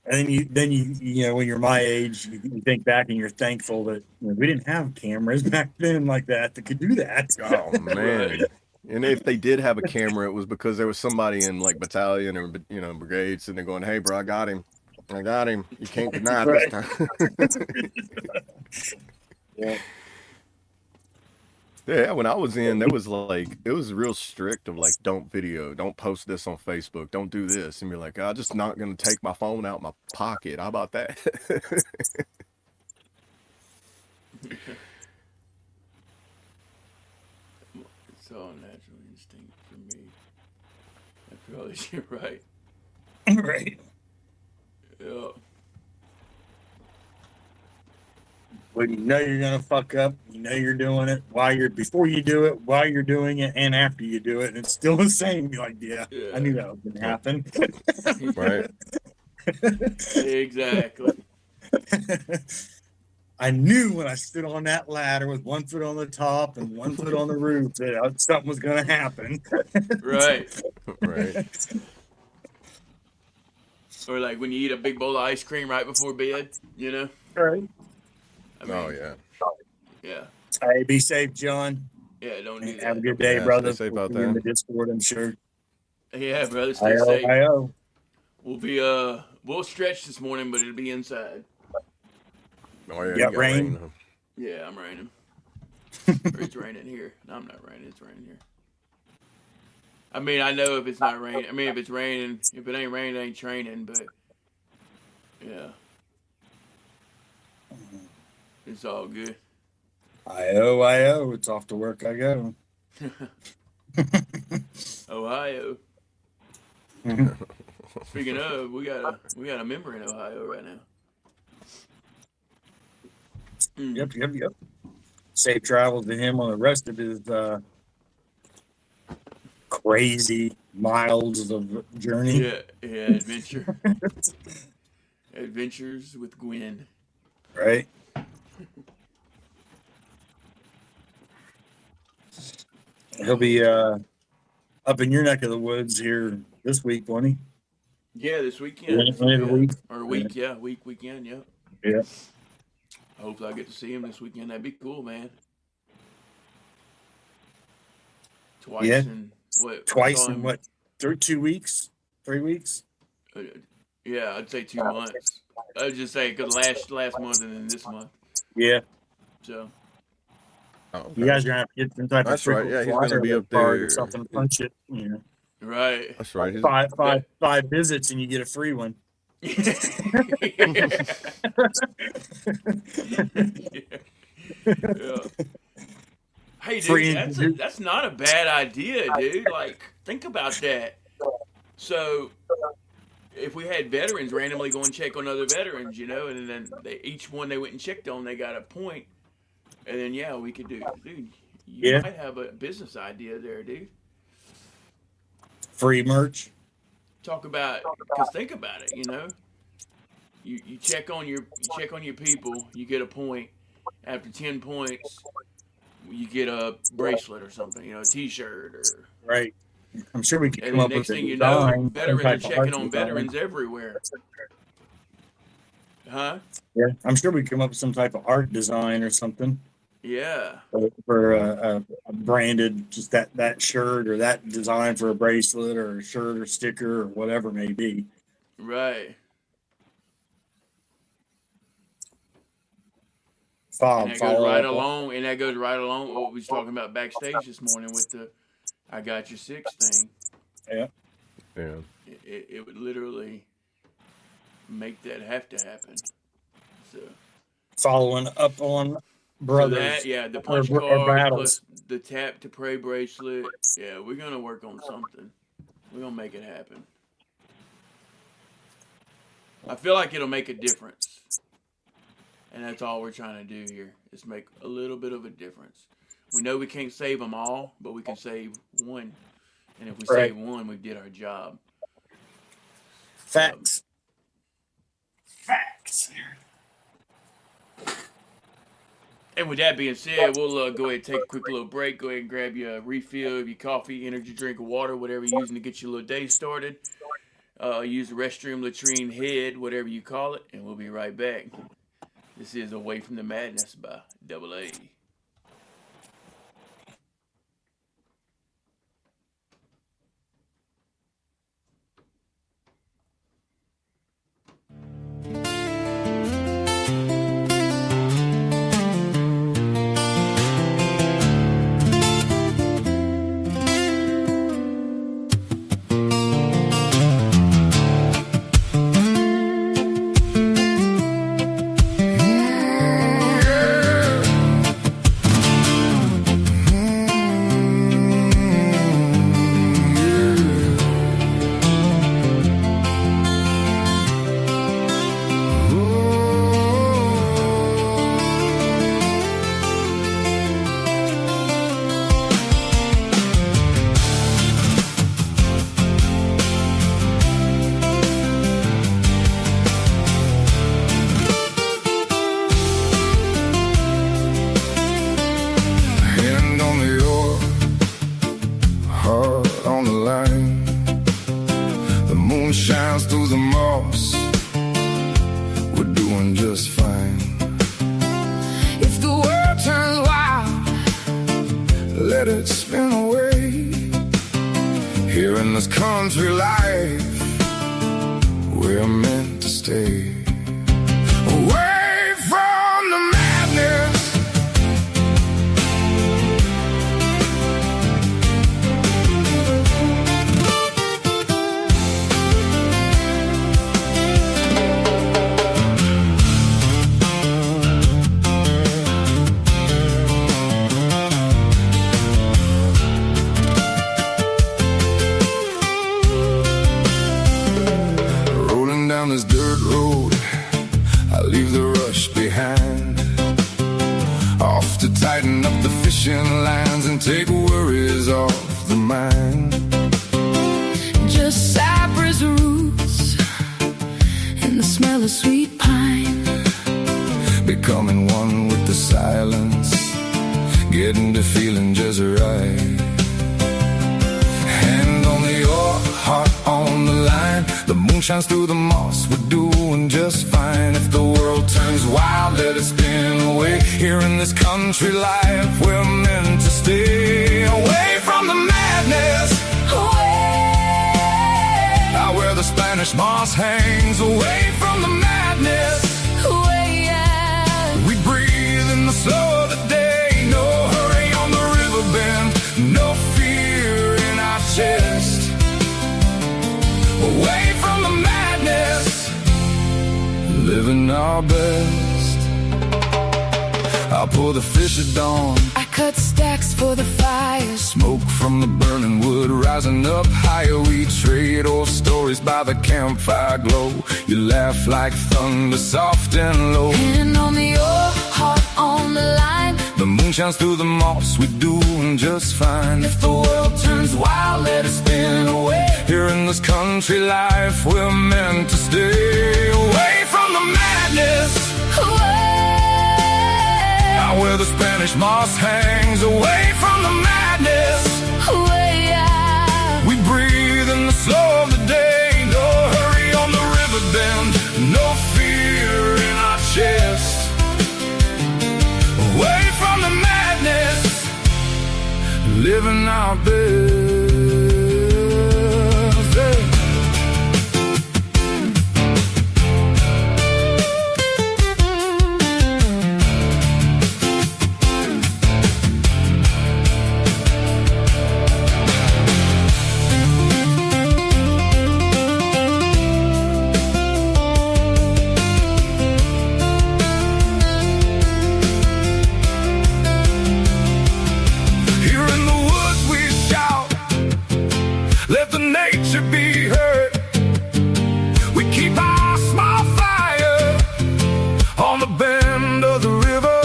And then you when you're my age, you think back and you're thankful that we didn't have cameras back then like that could do that. Oh man. And if they did have a camera, it was because there was somebody in like battalion or brigade sitting there going, "Hey, bro, I got him. You can't deny it this time." Yeah, when I was in, there was like, it was real strict of like, don't post this on Facebook, don't do this. And you're like, I'm just not going to take my phone out my pocket. How about that? It's all natural instinct for me. After all this, you're right. Right. Yeah. When you know you're gonna fuck up, you're doing it before you do it, while you're doing it, and after you do it, and it's still the same. You're like, yeah, I knew that was gonna happen. Right. Exactly. I knew when I stood on that ladder with one foot on the top and one foot on the roof that something was gonna happen. Right. Right. Or like when you eat a big bowl of ice cream right before bed, Right. I mean, oh yeah. Yeah. Hey, be safe, John. Yeah, don't do that. Have a good day, brother. Stay safe out In the there. Discord, I'm sure. Yeah, brother, stay safe. I-O. We'll stretch this morning, but it'll be inside. Oh yeah. You got rain? Yeah, I'm raining. Or it's raining here. No, I'm not raining. It's raining here. I mean, I know if it's not raining. I mean, if it's raining, if it ain't raining, it ain't training. But yeah, it's all good. I-O, it's off to work I go. Ohio. Speaking of, we got a member in Ohio right now. Yep. Safe travels to him on the rest of his crazy miles of journey. Yeah, adventure. Adventures with Gwen. Right. He'll be up in your neck of the woods here this week, won't he? Yeah, this weekend. Week. Or week, yeah. Weekend, yeah. Yeah. Hopefully I get to see him this weekend. That'd be cool, man. Twice in what? 2 weeks? 3 weeks? Yeah, I'd say 2 months. I'd just say because last month and then this month. Yeah. So. Oh, okay. You guys are gonna have to get some type That's of right. Yeah, he's gonna be up there or something. Punch it. You know. Right. That's right. Five visits and you get a free one. Yeah. Hey, dude, that's not a bad idea, dude. Like, think about that. So, if we had veterans randomly go and check on other veterans, you know, and then each one they went and checked on, they got a point, and then yeah, we could do, dude. You might have a business idea there, dude. Free merch. Talk about, because think about it, you know. You check on your people, you get a point. After 10 points, you get a bracelet or something, you know, a T-shirt or. Right. I'm sure we can come up with next thing you know, veterans are checking on veterans everywhere. Huh? Yeah, I'm sure we can come up with some type of art design or something. Yeah. For a branded, just that shirt or that design for a bracelet or a shirt or sticker or whatever it may be. Right. And that goes right along, and that goes right along with what we was talking about backstage this morning with the "I Got Your Six" thing. Yeah. Yeah. It would literally make that have to happen. So. Following up on brothers. So that, yeah, the punch card plus the tap to pray bracelet. Yeah, we're gonna work on something. We're gonna make it happen. I feel like it'll make a difference. And that's all we're trying to do here is make a little bit of a difference. We know we can't save them all, but we can save one. And if we save one, we did our job. Facts. Facts. And with that being said, we'll go ahead and take a quick little break. Go ahead and grab your refill of your coffee, energy drink, or water, whatever you're using to get your little day started. Use the restroom, latrine, head, whatever you call it, and we'll be right back. This is Away from the Madness by AA. to tighten up the fishing lines and take worries off the mind. Just cypress roots and the smell of sweet pine. Becoming one with the silence, getting to feeling just right. Hand on your heart on the line. The moon shines through the moss, we're doing just fine. If the world turns wild, let it spin away. Here in this country life, we're meant to stay away from the madness, away out where the Spanish moss hangs. Away from the madness, Way out. we breathe in the slow of the day. No hurry on the river bend, no fear in our chest. Away from the madness, living our best. I'll pull the fish at dawn, I cut stacks for the fire. smoke from the burning wood rising up higher. We trade old stories by the campfire glow. You laugh like thunder, soft and low. And on your heart on the line. The moon shines through the moss, we're doing just fine. If the world turns wild, let it spin away. Here in this country life, we're meant to stay away from the madness, Away, out where the Spanish moss hangs. Away from the madness, way out. we breathe in the slow of the day. No hurry on the river bend, no fear in our chest. Away from the madness, living our best. Here in the woods we shout, let the nature be heard. We keep our small fire on the bend of the river.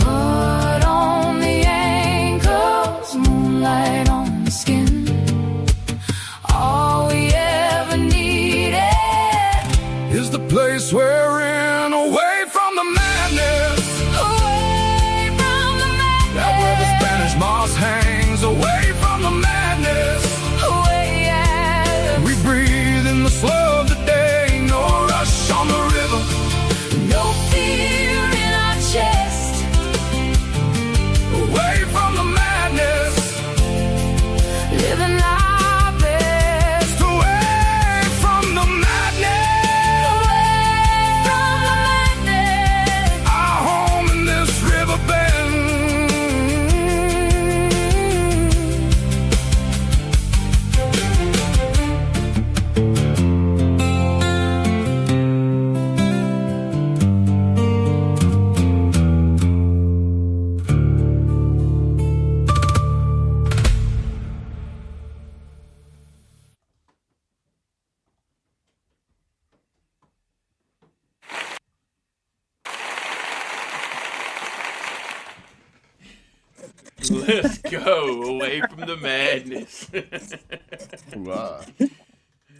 Mud on the ankles, moonlight on the skin. All we ever needed. Is the place we're in, away from the madness, Away from the out where the madness, Spanish moss hangs. Away from the madness, way out. we breathe in the slow of the day. No rush on the river, No fear in our chest. away from the madness, Living our best. away from the madness. Away from the madness. Our home in this river bend. Let's go away from the madness. Wow.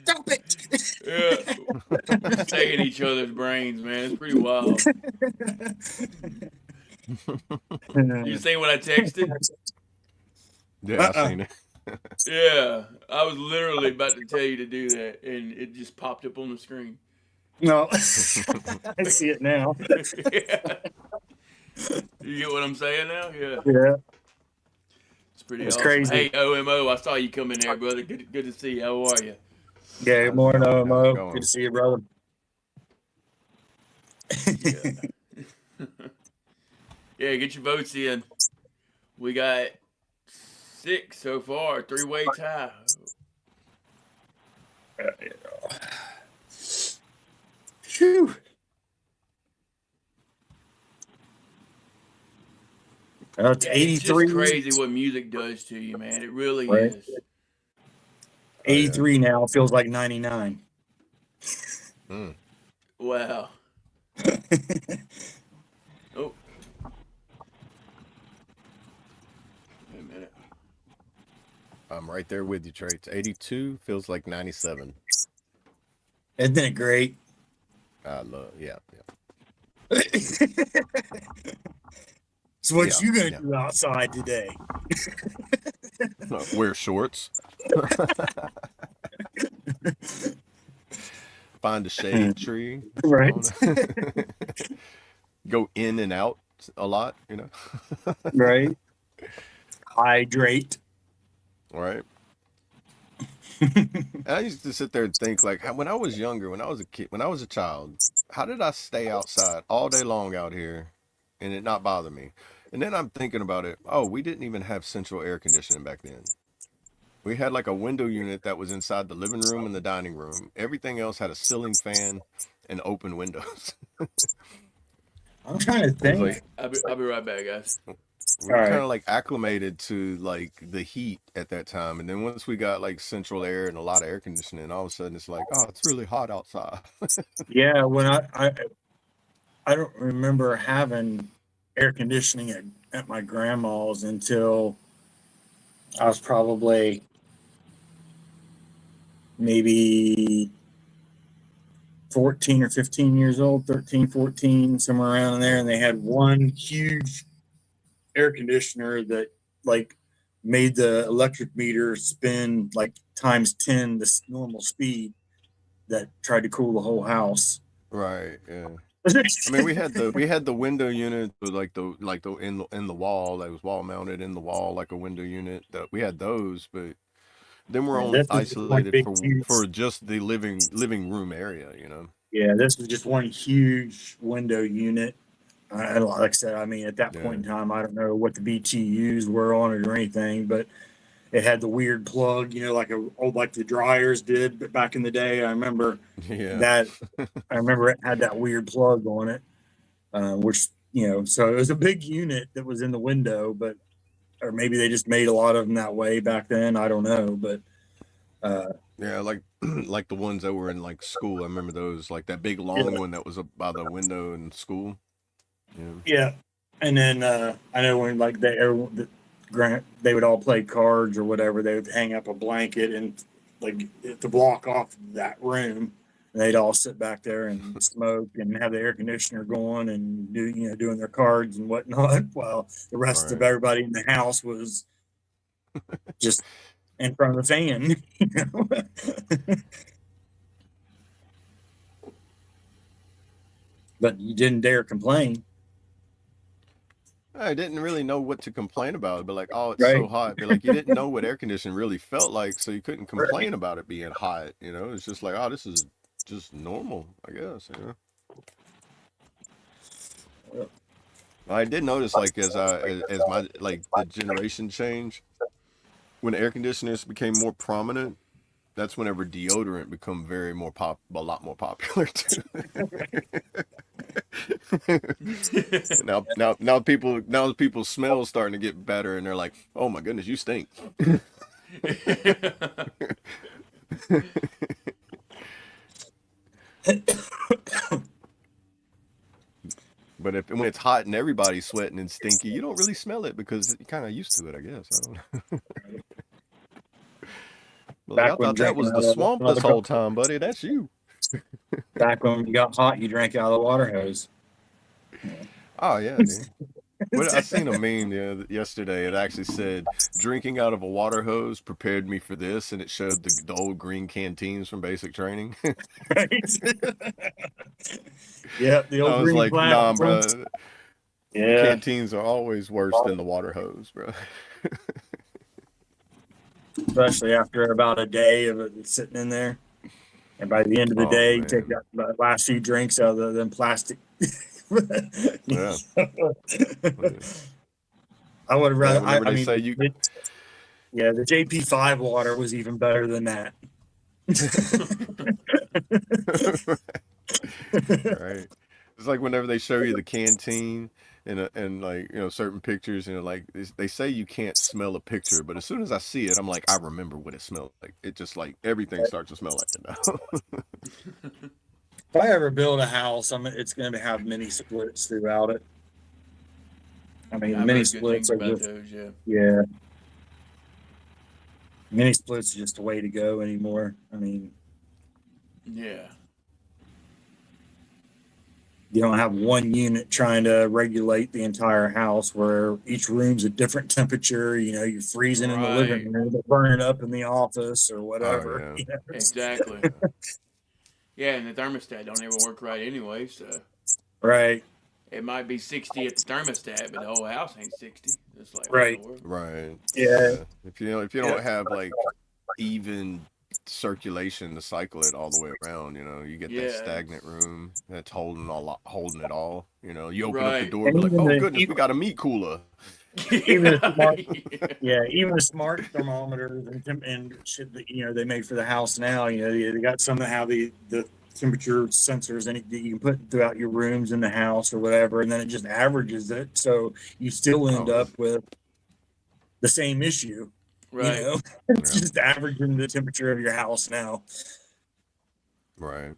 Stop it! Yeah. Taking each other's brains, man. It's pretty wild. You seen what I texted? Yeah, I seen it. Yeah, I was literally about to tell you to do that, and it just popped up on the screen. No, I see it now. Yeah. You get what I'm saying now? Yeah. Yeah, It's pretty it's awesome. crazy. Hey, OMO, I saw you come in there, brother. Good to see you. How are you? Yeah, good morning, How's it OMO. going? Good to see you, brother. Yeah, get your votes in. We got 6 so far, 3-way tie. Phew. It's It's just 83. crazy what music does to you, man. It really Right. is. 83 now. Feels like 99. Wow. Oh, I'm right there with you, Trey. It's 82, feels like 97. Isn't it great? I love, yeah. So what Yeah, you gonna yeah. do outside today? Wear shorts. Find a shade tree. Right. Go in and out a lot, Right. Hydrate. Right. And I used to sit there and think, like, when I was younger, when I was a kid, when I was a child, how did I stay outside all day long out here and it not bother me? And then I'm thinking about it. Oh, we didn't even have central air conditioning back then. We had like a window unit that was inside the living room and the dining room. Everything else had a ceiling fan and open windows. I'm trying to It was think. like I'll be right back, guys. we were All kind right. of like acclimated to like the heat at that time, and then once we got like central air and a lot of air conditioning, all of a sudden it's like, oh, it's really hot outside. Yeah, when I don't remember having air conditioning at my grandma's until I was probably maybe 14 or 15 years old, 13, 14, somewhere around there. And they had one huge air conditioner that like made the electric meter spin like times 10 the normal speed that tried to cool the whole house. Right. Yeah. I mean, we had the window unit with like the in the wall that was wall mounted in the wall like a window unit. That we had those, but then we're And only this was just one isolated big huge, for just the living room area. yeah, this was just one huge window unit. I don't, like I said, I mean, at that Yeah. point in time, I don't know what the BTUs were on it or anything, but it had the weird plug, like the dryers did, but back in the day, I remember Yeah. that. I remember it had that weird plug on it, which so it was a big unit that was in the window, but or maybe they just made a lot of them that way back then. I don't know, but Yeah, like like the ones that were in like school. I remember those, like that big long one that was up by the window in school. Yeah. yeah. And then I know when like they would all play cards or whatever, they would hang up a blanket and like to block off that room. And they'd all sit back there and smoke and have the air conditioner going and doing their cards and whatnot, while the rest of Right. everybody in the house was just in front of the fan. But you didn't dare complain. I didn't really know what to complain about, but like, oh, it's Right. so hot. But like, you didn't know what air conditioning really felt like, so you couldn't complain about it being hot. It's just like, oh, this is just normal, I guess. I did notice, like, as my like the generation changed, when air conditioners became more prominent, that's whenever deodorant become a lot more popular too. now people's smells starting to get better, and they're like, oh my goodness, you stink. But when it's hot and everybody's sweating and stinky, you don't really smell it because you're kind of used to it, I guess. I don't know. Well, I thought that was the swamp this whole time, buddy. That's you. Back when you got hot, you drank out of the water hose. Oh yeah, dude. I seen a meme yesterday. It actually said, "Drinking out of a water hose prepared me for this," and it showed the old green canteens from basic training. Right? Yeah, the old I was green like, nah, bro. Yeah. Canteens are always worse than the water hose, bro. Especially after about a day of it sitting in there. And by the end of the day, you take that last few drinks out of them plastic. Yeah. I would rather. Whenever they say the JP5 water was even better than that. Right. It's like whenever they show you the canteen and like certain pictures, like they say you can't smell a picture, but as soon as I see it, I'm like, I remember what it smelled like. It just like everything starts to smell like it now. If I ever build a house, it's going to have mini splits throughout it. I mean, I've mini heard good splits things are about just those, yeah. yeah. Mini splits is just the way to go anymore. I mean, Yeah. you don't have one unit trying to regulate the entire house where each room's a different temperature. You know, you're freezing in the living room, but burning up in the office or whatever. Oh, yeah. You know, Exactly. Yeah, and the thermostat don't ever work right anyway, so right, it might be 60 at the thermostat, but the whole house ain't 60. It's like, what in right. the world? Right. Yeah, Yeah. If you yeah. don't have like even circulation to cycle it all the way around, you get that Yeah, stagnant it's room that's holding it all. You open up the right. door, And be like, even oh the goodness, we got a meat cooler. even the Yeah. smart, yeah, even the smart thermometers and shit that they made for the house now. They got some that have the temperature sensors that you can put throughout your rooms in the house or whatever, and then it just averages it, so you still end Oh yeah. up with the same issue. Right. It's Yeah. just averaging the temperature of your house now. Right.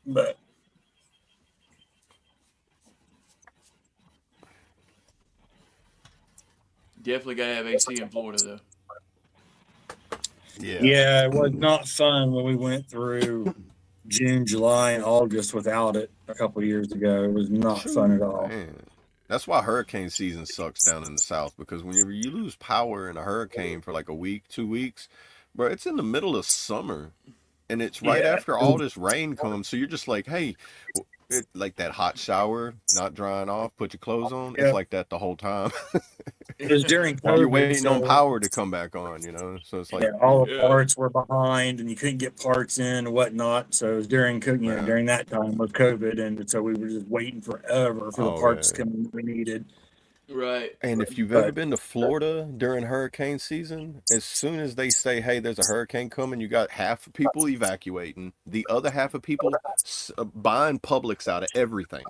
But Definitely gotta have AC in Florida though. Yeah. yeah, it was not fun when we went through June, July, and August without it a couple years ago. It was not fun at Shoot, all. man. That's why hurricane season sucks down in the south, because whenever you lose power in a hurricane for like a week, 2 weeks, bro, it's in the middle of summer and it's right Yeah, after all this rain comes. So you're just like, hey, like that hot shower not drying off, put your clothes on. It's yeah. like that the whole time It was during while you're COVID, waiting on so power to come back on. So it's like, yeah, all the Yeah. parts were behind, and you couldn't get parts in and whatnot. So it was yeah. during that time with COVID, and so we were just waiting forever for the Oh, parts to yeah. come in that we needed. Right. And if you've ever But been to Florida during hurricane season, as soon as they say, "Hey, there's a hurricane coming," you got half of people evacuating, the other half of people buying Publix out of everything.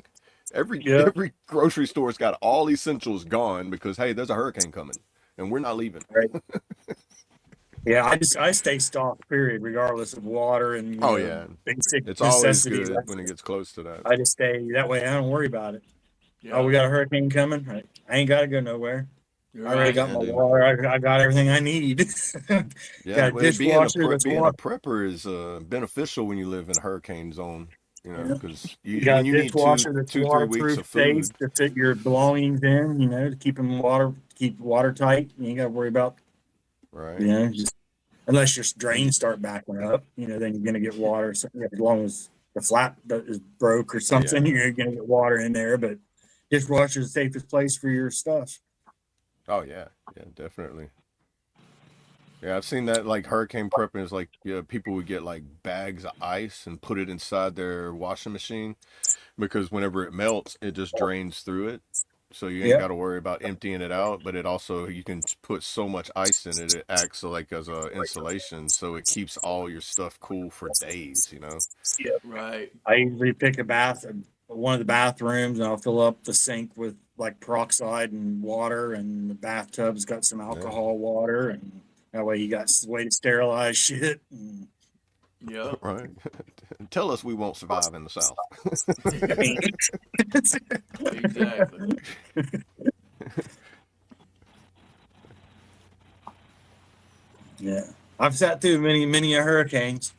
Every yeah, every grocery store's got all essentials gone because hey, there's a hurricane coming, and we're not leaving. right. Yeah, I stay stocked, period, regardless of water and Oh yeah, basic it's always necessities. good when it gets close to that. I just stay that way. I don't worry about it. Oh, Yeah. we got a hurricane coming. I ain't got to go nowhere. You're I already right. got Yeah, my dude. water. I got everything I need. Yeah, Got a well, dishwasher that's being a water. prepper is beneficial when you live in a hurricane zone. Yeah. Because You got when a you need two, dishwasher that's 3 weeks waterproof, of safe food. to fit your belongings in. To keep watertight. You ain't got to worry about Right. just unless your drains start backing up. Then you're gonna get water. So, as long as the flap is broke or something, Yeah. you're gonna get water in there. But dishwasher is the safest place for your stuff. Oh yeah. Yeah, definitely. Yeah, I've seen that like hurricane prepping is like people would get like bags of ice and put it inside their washing machine because whenever it melts, it just drains through it. So you ain't Yeah, got to worry about emptying it out, but it also you can put so much ice in it, it acts like as a insulation, so it keeps all your stuff cool for days. yeah. Right. I usually pick one of the bathrooms, and I'll fill up the sink with like peroxide and water, and the bathtub's got some Yeah. alcohol water, and that way you got way to sterilize shit. And, Yep. Right. Tell us we won't survive in the South. Exactly. yeah, I've sat through many hurricanes.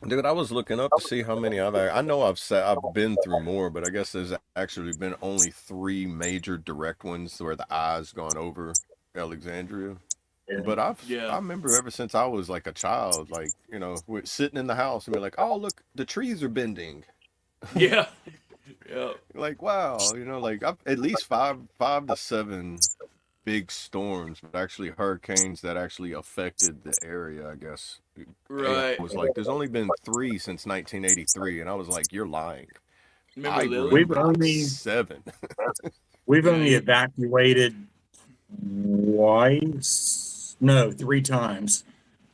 Dude, I was looking up to see how many I know I've been through more, but I guess there's actually been only 3 major direct ones where the eye's gone over Alexandria. Yeah. But I Yeah. remember ever since I was like a child, like, we're sitting in the house and be like, oh, look, the trees are bending. Yeah. Yep. Like, wow, like I've at least five to seven big storms, but actually hurricanes that actually affected the area, I guess. Right. AI was like, there's only been 3 since 1983, and I was like, you're lying. Remember I Lily? We've remember like only 7. we've Yeah, only you- evacuated twice, no, 3 times.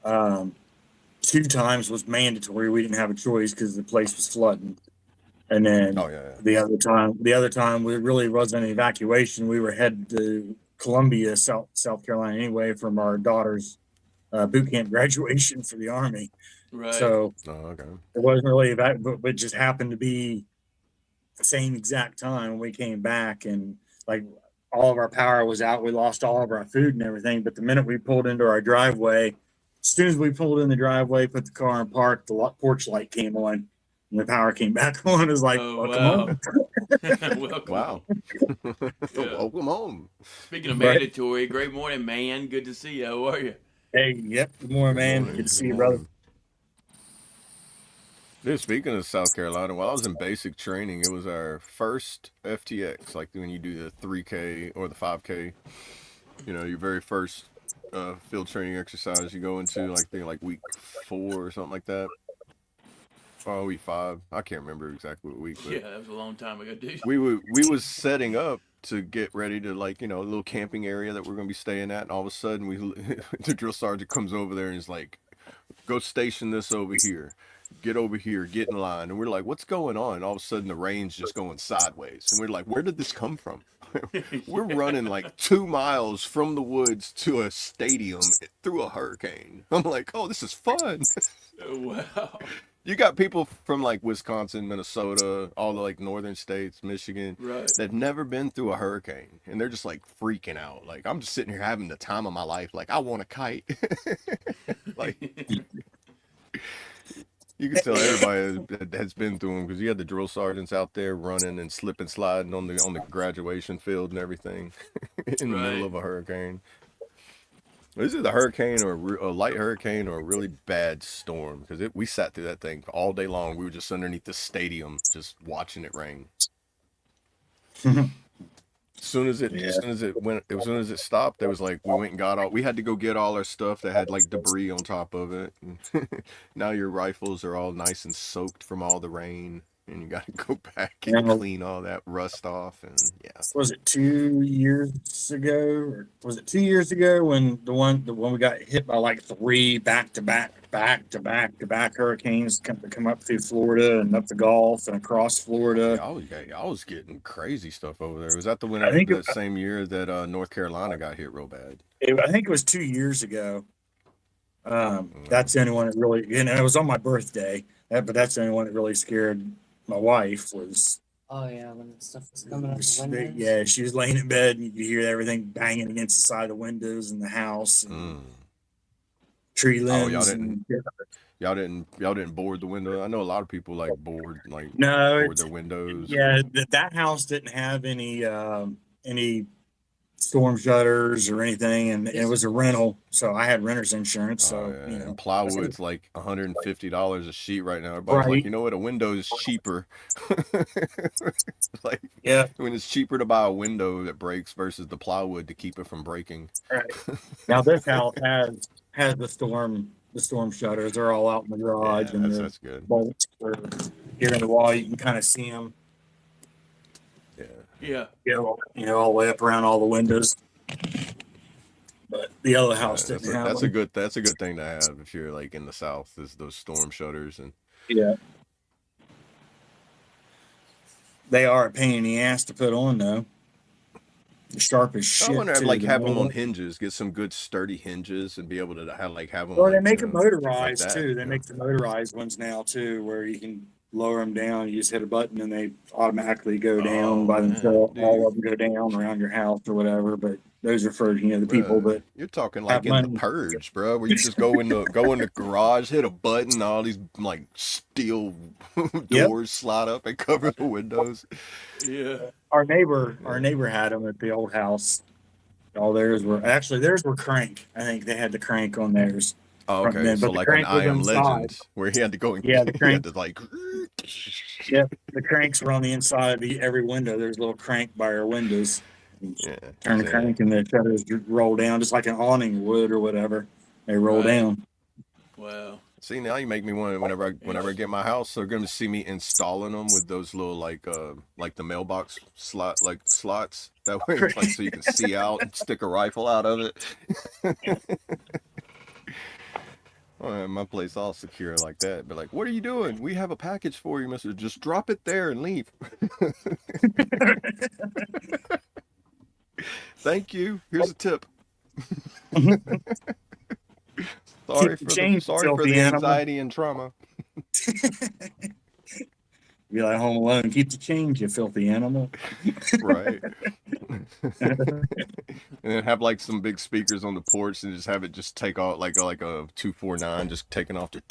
2 times was mandatory. We didn't have a choice because the place was flooding. And then Oh yeah, the other time we really wasn't an evacuation. We were headed to Columbia, South Carolina, anyway, from our daughter's boot camp graduation for the Army. Right. So oh okay. it wasn't really but it just happened to be the same exact time we came back, and like all of our power was out. We lost all of our food and everything. But the minute we pulled into our driveway, as soon as we pulled in the driveway, put the car in park, the porch light came on, and the power came back on. It was like, Oh, welcome wow. home. Welcome Wow. home. Yeah. Welcome home. Speaking of Right. mandatory, great morning, man. Good to see you. How are you? Hey, yep. Good morning, man. Good to see you, brother. Dude, speaking of South Carolina, while I was in basic training, it was our first FTX, like when you do the 3K or the 5K, you know, your very first field training exercise you go into, like, like week 4 or something like that. Oh, week 5. I can't remember exactly what week, but Yeah, that was a long time ago, dude. we was setting up to get ready to, like, you know, a little camping area that we're gonna be staying at, and all of a sudden the drill sergeant comes over there and is like, go station this over here, get over here, get in line. And we're like, what's going on? And all of a sudden the rain's just going sideways, and we're like, where did this come from? We're running like 2 miles from the woods to a stadium through a hurricane. I'm like, oh, this is fun. Wow. You got people from like Wisconsin, Minnesota, all the like northern states, Michigan, Right. that've never been through a hurricane, and they're just like freaking out. Like, I'm just sitting here having the time of my life. Like, I want a kite. Like, you can tell everybody has been through them, because you had the drill sergeants out there running and slip and sliding on the graduation field and everything in the middle of a hurricane. Is it a hurricane or a light hurricane or a really bad storm? Because we sat through that thing all day long. We were just underneath the stadium, just watching it rain. As soon as it stopped, there was like, we went and got all. We had to go get all our stuff that had like debris on top of it. Now your rifles are all nice and soaked from all the rain, and you got to go back and clean all that rust off. And yeah, Was it 2 years ago? Or was it 2 years ago when the one we got hit by like 3 back-to-back hurricanes come up through Florida and up the Gulf and across Florida? I was getting crazy stuff over there. Was that the winter? I think that same year that North Carolina got hit real bad? I think it was 2 years ago. That's the only one that really, it was on my birthday. But that's the only one that really scared my wife was. Oh yeah, when the stuff was coming out the windows. Yeah, she was laying in bed and you could hear everything banging against the side of the windows in the house. And tree limbs. Y'all didn't board the window. I know a lot of people like board their windows. Yeah, that house didn't have any storm shutters or anything, and it was a rental, so I had renter's insurance. So and plywood's like $150 a sheet right now. Everybody's like, you know what, a window is cheaper. Like, yeah, when it's cheaper to buy a window that breaks versus the plywood to keep it from breaking. Right. Now this house has the storm shutters. They're all out in the garage, and that's good. Bolts are here in the wall. You can kind of see them. Yeah. All the way up around all the windows. But the other house didn't have that's them. a good thing to have if you're like in the South, is those storm shutters. And yeah, they are a pain in the ass to put on though. Sharp as shit. I wonder if too, like have them on hinges, get some good sturdy hinges, and be able to have them. Well, like, they make them motorized like that, too. They make the motorized ones now too, where you can lower them down. You just hit a button and they automatically go down by themselves. All of them go down around your house or whatever. But those are for the people that you're talking like in The Purge, bro, where you just go in the garage, hit a button, all these like steel doors slide up and cover the windows. Yeah. Our neighbor had them at the old house. All theirs were crank. I think they had the crank on theirs. Oh, okay. Then, so like an I Am Legend, where he had to go and the crank, he had to like. Yep, the cranks were on the inside of every window. There's a little crank by our windows. Turn the crank and the shutters roll down just like an awning would or whatever. They roll down. Wow. See, now you make me want. Whenever I get my house, they're gonna see me installing them with those little like the mailbox slots. That way, it's like so you can see out and stick a rifle out of it. Oh, my place all secure like that. But like, what are you doing? We have a package for you, mister. Just drop it there and leave. Thank you. Here's a tip. Sorry for the anxiety and trauma. Be be like Home Alone. Keep the change, you filthy animal. Right. And then have like some big speakers on the porch and just have it just take off like a 249 just taking off the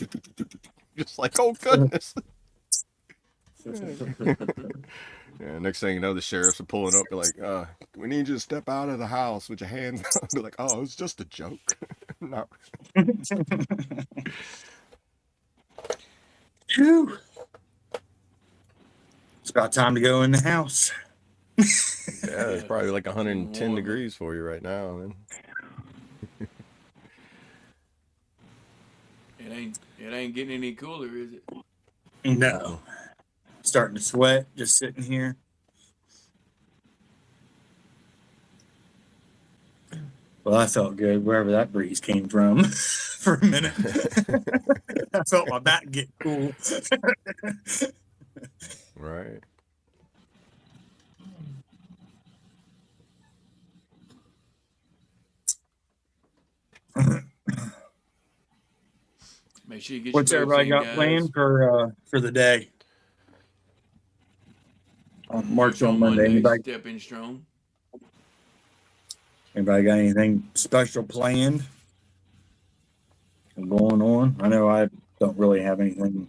just like, oh goodness. Yeah, next thing you know, the sheriffs are pulling up. They're like, we need you to step out of the house with your hands up. They're like, oh, it's just a joke. No. Phew. It's about time to go in the house. Yeah, it's probably like 110 degrees for you right now, man. It ain't getting any cooler, is it? No. Starting to sweat just sitting here. Well, I felt good wherever that breeze came from for a minute. I felt my back get cool. Right. Make sure you get What's your boats everybody in, got guys. planned for the day? March on Monday. Stepping strong. Anybody got anything special planned going on? I know I don't really have anything.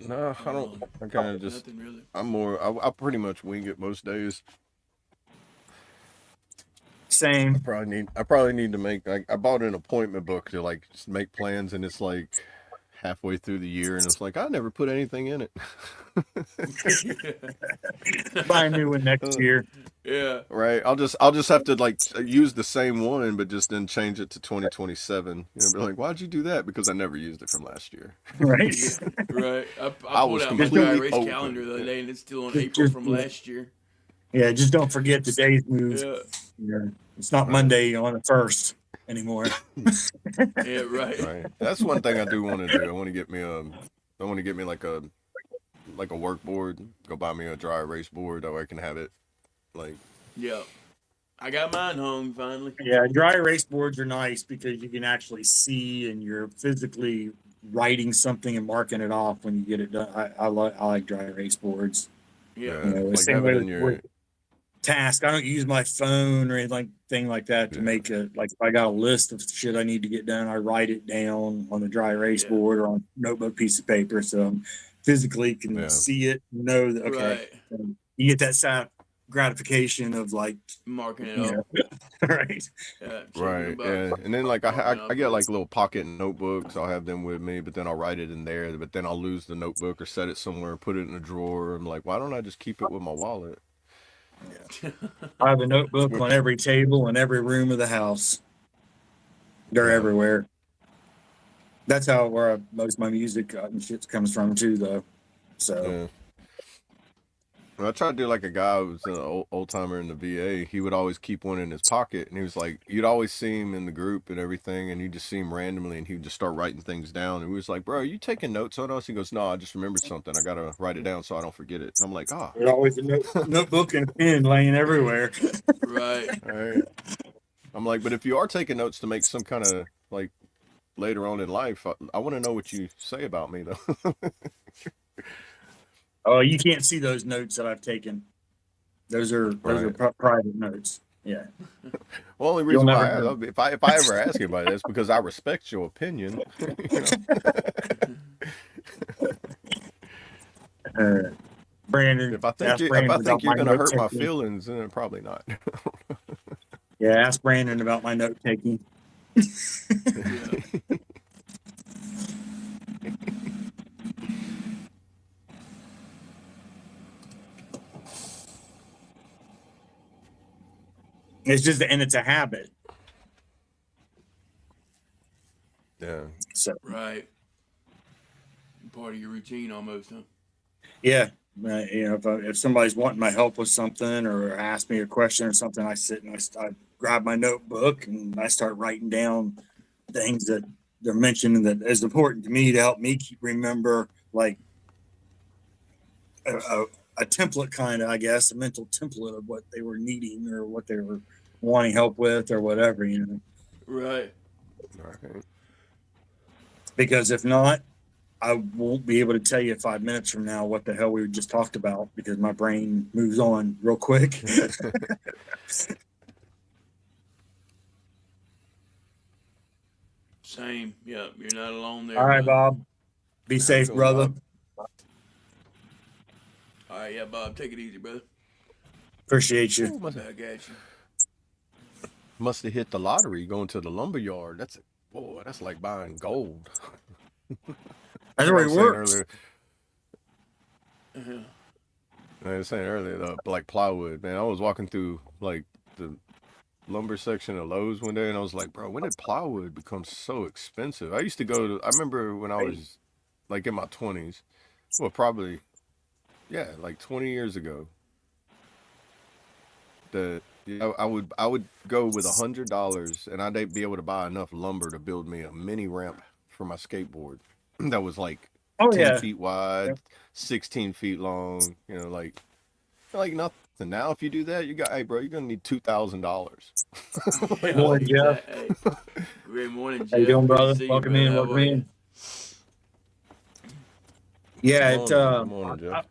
No, I don't. I kind of just. Nothing really. I'm more. I pretty much wing it most days. Same. I probably need to make. I bought an appointment book to like just make plans, and it's like halfway through the year, and it's like I never put anything in it. Buy a new one next year. Yeah. Right. I'll just have to like use the same one, but just then change it to 2027. You know, be like, why'd you do that? Because I never used it from last year. Right. Right. I I pulled was out my dry completely erase open. calendar the other day, and it's still on April from last year. Yeah, just don't forget the days move. Yeah. Yeah. It's not Monday on the 1st anymore. Yeah, right. Right. That's one thing I do want to do. I want to get me like a work board. Go buy me a dry erase board that way I can have it like. Yeah. I got mine home finally. Yeah, dry erase boards are nice because you can actually see and you're physically writing something and marking it off when you get it done. I like dry erase boards. Yeah. You know, Like same have way it in your. with task. I don't use my phone or anything like that to make a like if I got a list of shit I need to get done, I write it down on a dry erase board or on a notebook piece of paper so I physically can see it, know that okay. Right. You get that gratification of like marking it up. Right. Yeah, Right. Yeah. And then like I get like little pocket notebooks. I'll have them with me, but then I'll write it in there. But then I'll lose the notebook or set it somewhere, put it in a drawer. I'm like, why don't I just keep it with my wallet? Yeah. I have a notebook on every table in every room of the house. They're everywhere. That's where most of my music and shit comes from too, though. So. Yeah. When I tried to do like a guy who was an old timer in the VA, he would always keep one in his pocket, and he was like, you'd always see him in the group and everything, and you'd just see him randomly, and he would just start writing things down. And we was like, bro, are you taking notes on us? He goes, no, I just remembered something. I gotta write it down so I don't forget it. And I'm like, There's always a notebook and a pen laying everywhere. Right. All right. I'm like, but if you are taking notes to make some kind of like later on in life, I want to know what you say about me though. Oh, you can't see those notes that I've taken. Those are private notes. Yeah. Well, only reason why if I ever ask anybody, that's because I respect your opinion. Brandon, if I think you're gonna hurt my feelings, then probably not. Yeah, ask Brandon about my note taking. It's a habit. Yeah. So. Right. Part of your routine almost, huh? Yeah. You know, if somebody's wanting my help with something or ask me a question or something, I sit and I grab my notebook and I start writing down things that they're mentioning that is important to me to help me remember like a template kind of, I guess, a mental template of what they were needing or what they were wanting help with or whatever, you know. Right. Right. Because if not, I won't be able to tell you 5 minutes from now what the hell we just talked about because my brain moves on real quick. Same. Yep. You're not alone there. All right, brother. Bob. Be safe, Go, brother. Bob. All right. Yeah, Bob. Take it easy, brother. Appreciate you. Ooh, Back at you. must have hit the lottery going to the lumber yard. That's like buying gold. That's Like I where was he saying works. earlier, I was saying earlier, like plywood, man. I was walking through like the lumber section of Lowe's one day, and I was like, bro, when did plywood become so expensive? I used to go to. I remember when I was like in my 20s. Well, probably, yeah, like 20 years ago. I would go with $100, and I'd be able to buy enough lumber to build me a mini ramp for my skateboard that was like Oh 10 yeah. feet wide, 16 feet long. Like nothing. Now, if you do that, hey, bro, you're gonna need $2,000. Yeah, Morning, Jeff. Hey, great morning, How you Jeff. doing, Good to brother? see you, Welcome brother. in. How Welcome are you? in. Yeah, Good morning, Jeff.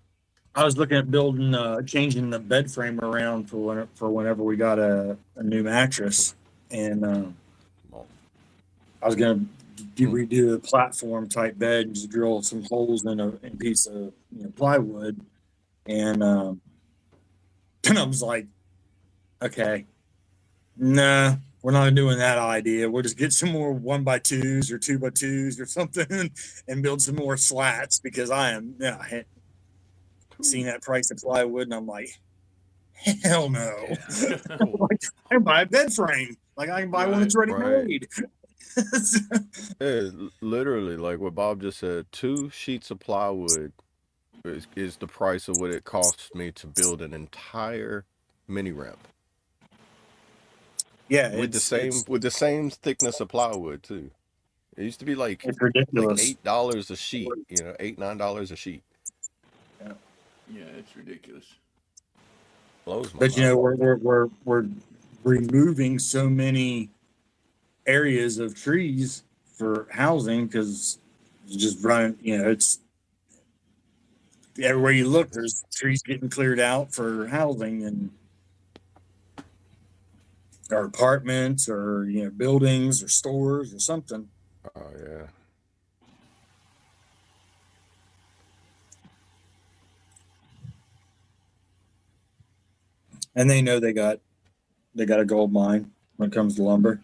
I was looking at building, changing the bed frame around for whenever we got a new mattress, and I was gonna redo a platform type bed and just drill some holes in a piece of plywood, and and I was like, okay, nah, we're not doing that idea. We'll just get some more 1x2s or 2x2s or something, and build some more slats because I had seen that price of plywood, and I'm like, hell no. Yeah. Like, I can buy a bed frame. Like I can buy one that's already Right. made. Yeah, literally, like what Bob just said, 2 sheets of plywood is the price of what it costs me to build an entire mini ramp Yeah, with the same thickness of plywood too. It used to be like it's ridiculous. $8 a sheet, $8-9 a sheet. Yeah, it's ridiculous. Blows my But mind. we're removing so many areas of trees for housing because just running, it's everywhere you look, there's trees getting cleared out for housing and or apartments or buildings or stores or something. Oh yeah. And they know they got a gold mine when it comes to lumber.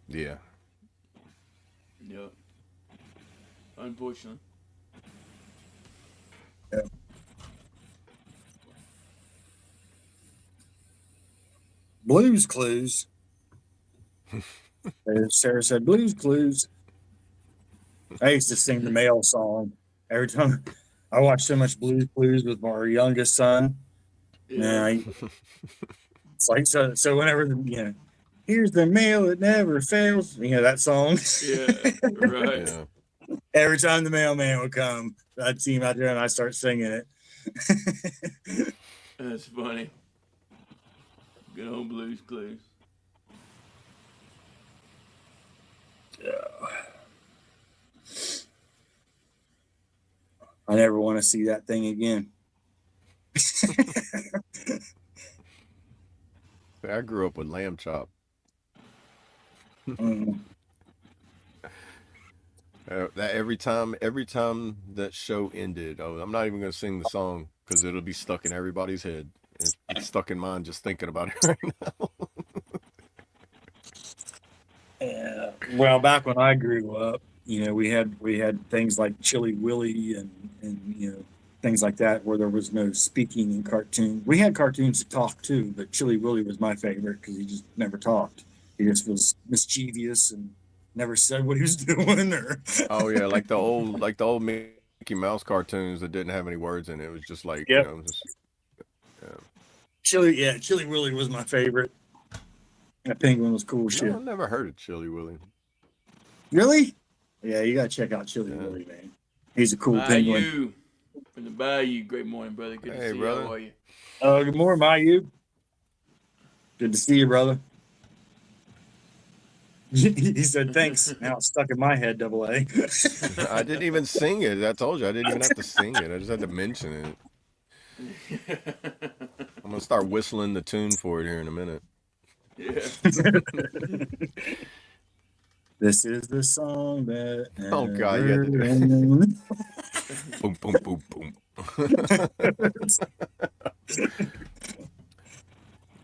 Yeah. Yep. Unfortunately. Yeah. Blues Clues. Sarah said Blues Clues. I used to sing the male song every time. I watched so much Blues Clues with our youngest son. Yeah. It's like so whenever here's the mail that never fails. That song. Yeah. Right. Yeah. Every time the mailman would come, I'd see him out there and I'd start singing it. That's funny. Good old Blues Clues. I never want to see that thing again. I grew up with lamb chop. Mm. That every time that show ended, I'm not even gonna sing the song because it'll be stuck in everybody's head. It's stuck in mine just thinking about it right now. Yeah. Well, back when I grew up, we had things like Chili Willy and things like that where there was no speaking in cartoons. We had cartoons that talked too, but Chili Willy was my favorite because he just never talked. He just was mischievous and never said what he was doing. Oh yeah, like the old Mickey Mouse cartoons that didn't have any words in it. It was just like Yep. Chili Willy was my favorite. That penguin was cool shit. No, I never heard of Chili Willy. Really? Yeah, you gotta check out Chili Willy, man. He's a cool penguin. Bayou. From the Bayou. Great morning, brother. Good to see you. Brother. How are you? Good morning, Mayu. Good to see you, brother. He said, thanks. Now it's stuck in my head, double A. I didn't even sing it. I told you I didn't even have to sing it. I just had to mention it. I'm gonna start whistling the tune for it here in a minute. Yeah. This is the song that. Oh God, you had to do boom, boom, boom, boom.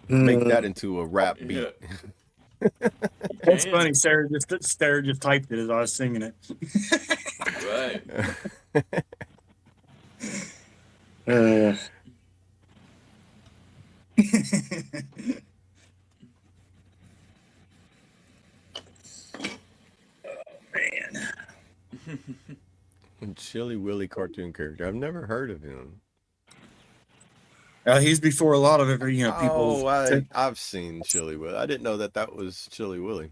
Make that into a rap beat. Yeah. That's funny. Sarah just typed it as I was singing it. Right. Chili Willy cartoon character. I've never heard of him. He's before a lot of it. You know, people. Oh, I've seen Chili Willy. I didn't know that was Chili Willy.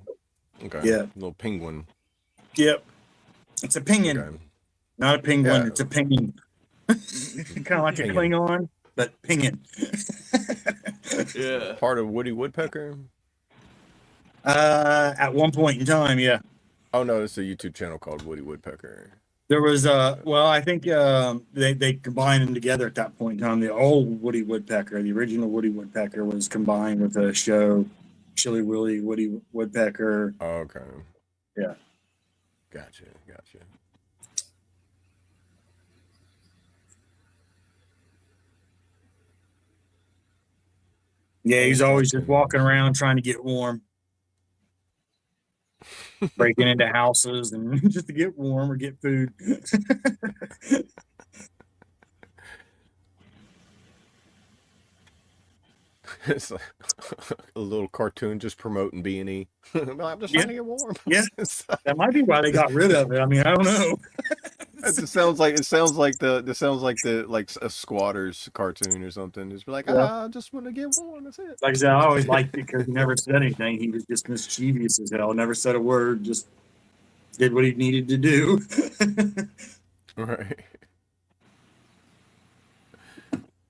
Okay. Yeah. Little penguin. Yep. It's a penguin, Okay. not a penguin. Yeah. It's a penguin. Kind of like a Klingon, but penguin. Yeah. Part of Woody Woodpecker. At one point in time, yeah. Oh no, it's a YouTube channel called Woody Woodpecker. There was well, I think they combined them together at that point in time. The old Woody Woodpecker, the original Woody Woodpecker, was combined with a show, Chili Willy, Woody Woodpecker. Oh, okay. Yeah. Gotcha. Yeah, he's always just walking around trying to get warm, breaking into houses and just to get warm or get food. It's like a little cartoon just promoting B&E. I'm just trying to get warm. Yeah, that might be why they got rid of it. I mean, I don't know. It sounds like a squatters cartoon or something. Just be like, I just want to get warm. That's it. Like I said, I always liked it because he never said anything. He was just mischievous as hell. Never said a word. Just did what he needed to do. Right.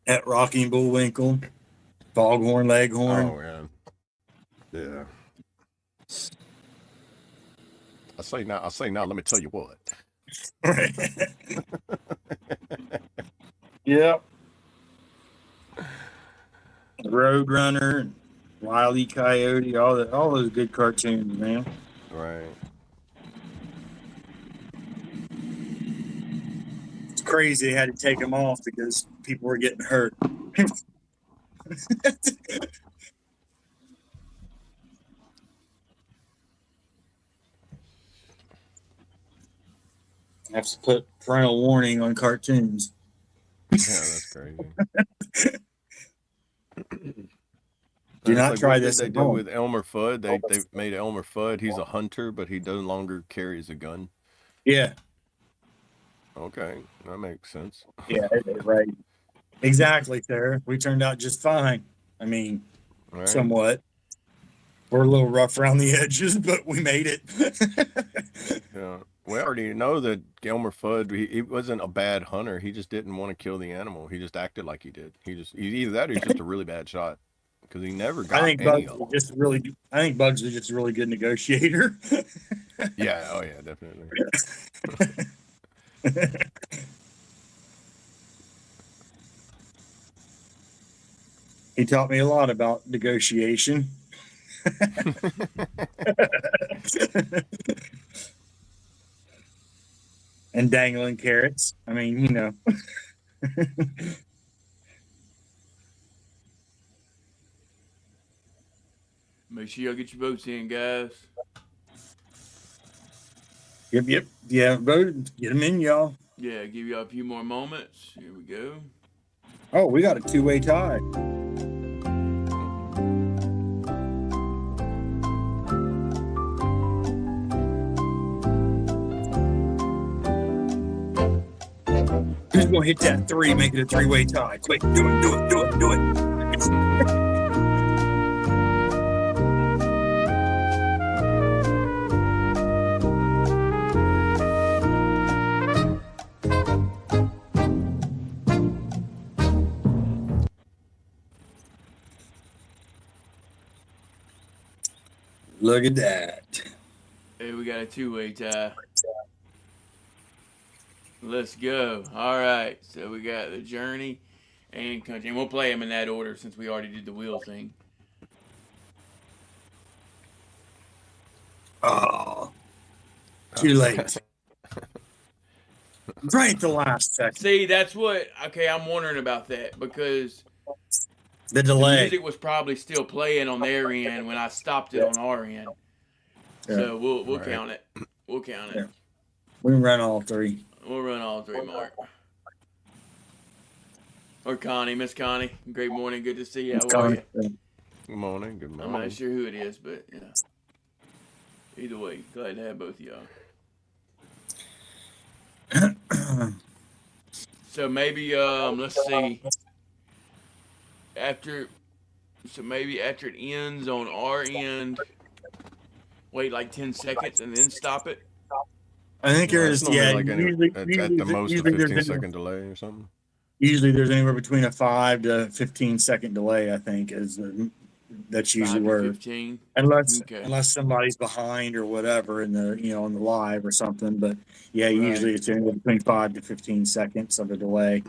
At Rocky and Bullwinkle, Foghorn Leghorn. Oh yeah. I say now. Let me tell you what. Right. Yep. Roadrunner, and Wile E. Coyote, all those good cartoons, man. Right. It's crazy they had to take them off because people were getting hurt. Have to put parental warning on cartoons. Yeah, that's crazy. Do not try what this did at they do home. with Elmer Fudd? They made Elmer Fudd. He's a hunter, but he no longer carries a gun. Yeah. Okay, that makes sense. Yeah, right. Exactly, Sarah. We turned out just fine. I mean, Right. somewhat. We're a little rough around the edges, but we made it. Yeah. We already know that Elmer Fudd, he wasn't a bad hunter. He just didn't want to kill the animal. He just acted like he did. He's either that or he's just a really bad shot because he never got I think any Bugs of was them. just really. I think Bugs was just a really good negotiator. Yeah. Oh yeah, definitely. He taught me a lot about negotiation. And dangling carrots. I mean, you know. Make sure y'all get your votes in, guys. Yep. Yeah, voted. Get them in, y'all. Yeah, give y'all a few more moments. Here we go. Oh, we got a two-way tie. Who's gonna hit that three, make it a three-way tie? Quick, do it. Look at that. Hey, we got a two-way tie. Let's go. All right. So we got the journey and country, and we'll play them in that order since we already did the wheel thing. Oh, too late. Right the last second. See, that's what. Okay, I'm wondering about that because The the delay. music was probably still playing on their end when I stopped it on our end. So we'll Right. count it. We'll count it. Yeah. We can run all three. We'll run all three, Mark. Or Connie, Miss Connie. Great morning. Good to see you. How are you? Good morning. Good I'm morning. not sure who it is, but yeah. Either way, glad to have both of y'all. So maybe let's see. Maybe after it ends on our end, wait like 10 seconds and then stop it. I think Well, there's that's normally usually, at usually, the most a usually there's 15-second delay or something. usually there's anywhere between a 5 to 15 second delay. I think that's usually 5 to where 15. unless Okay. somebody's behind or whatever in the on the live or something. But yeah, usually Right. it's anywhere between 5 to 15 seconds of a delay.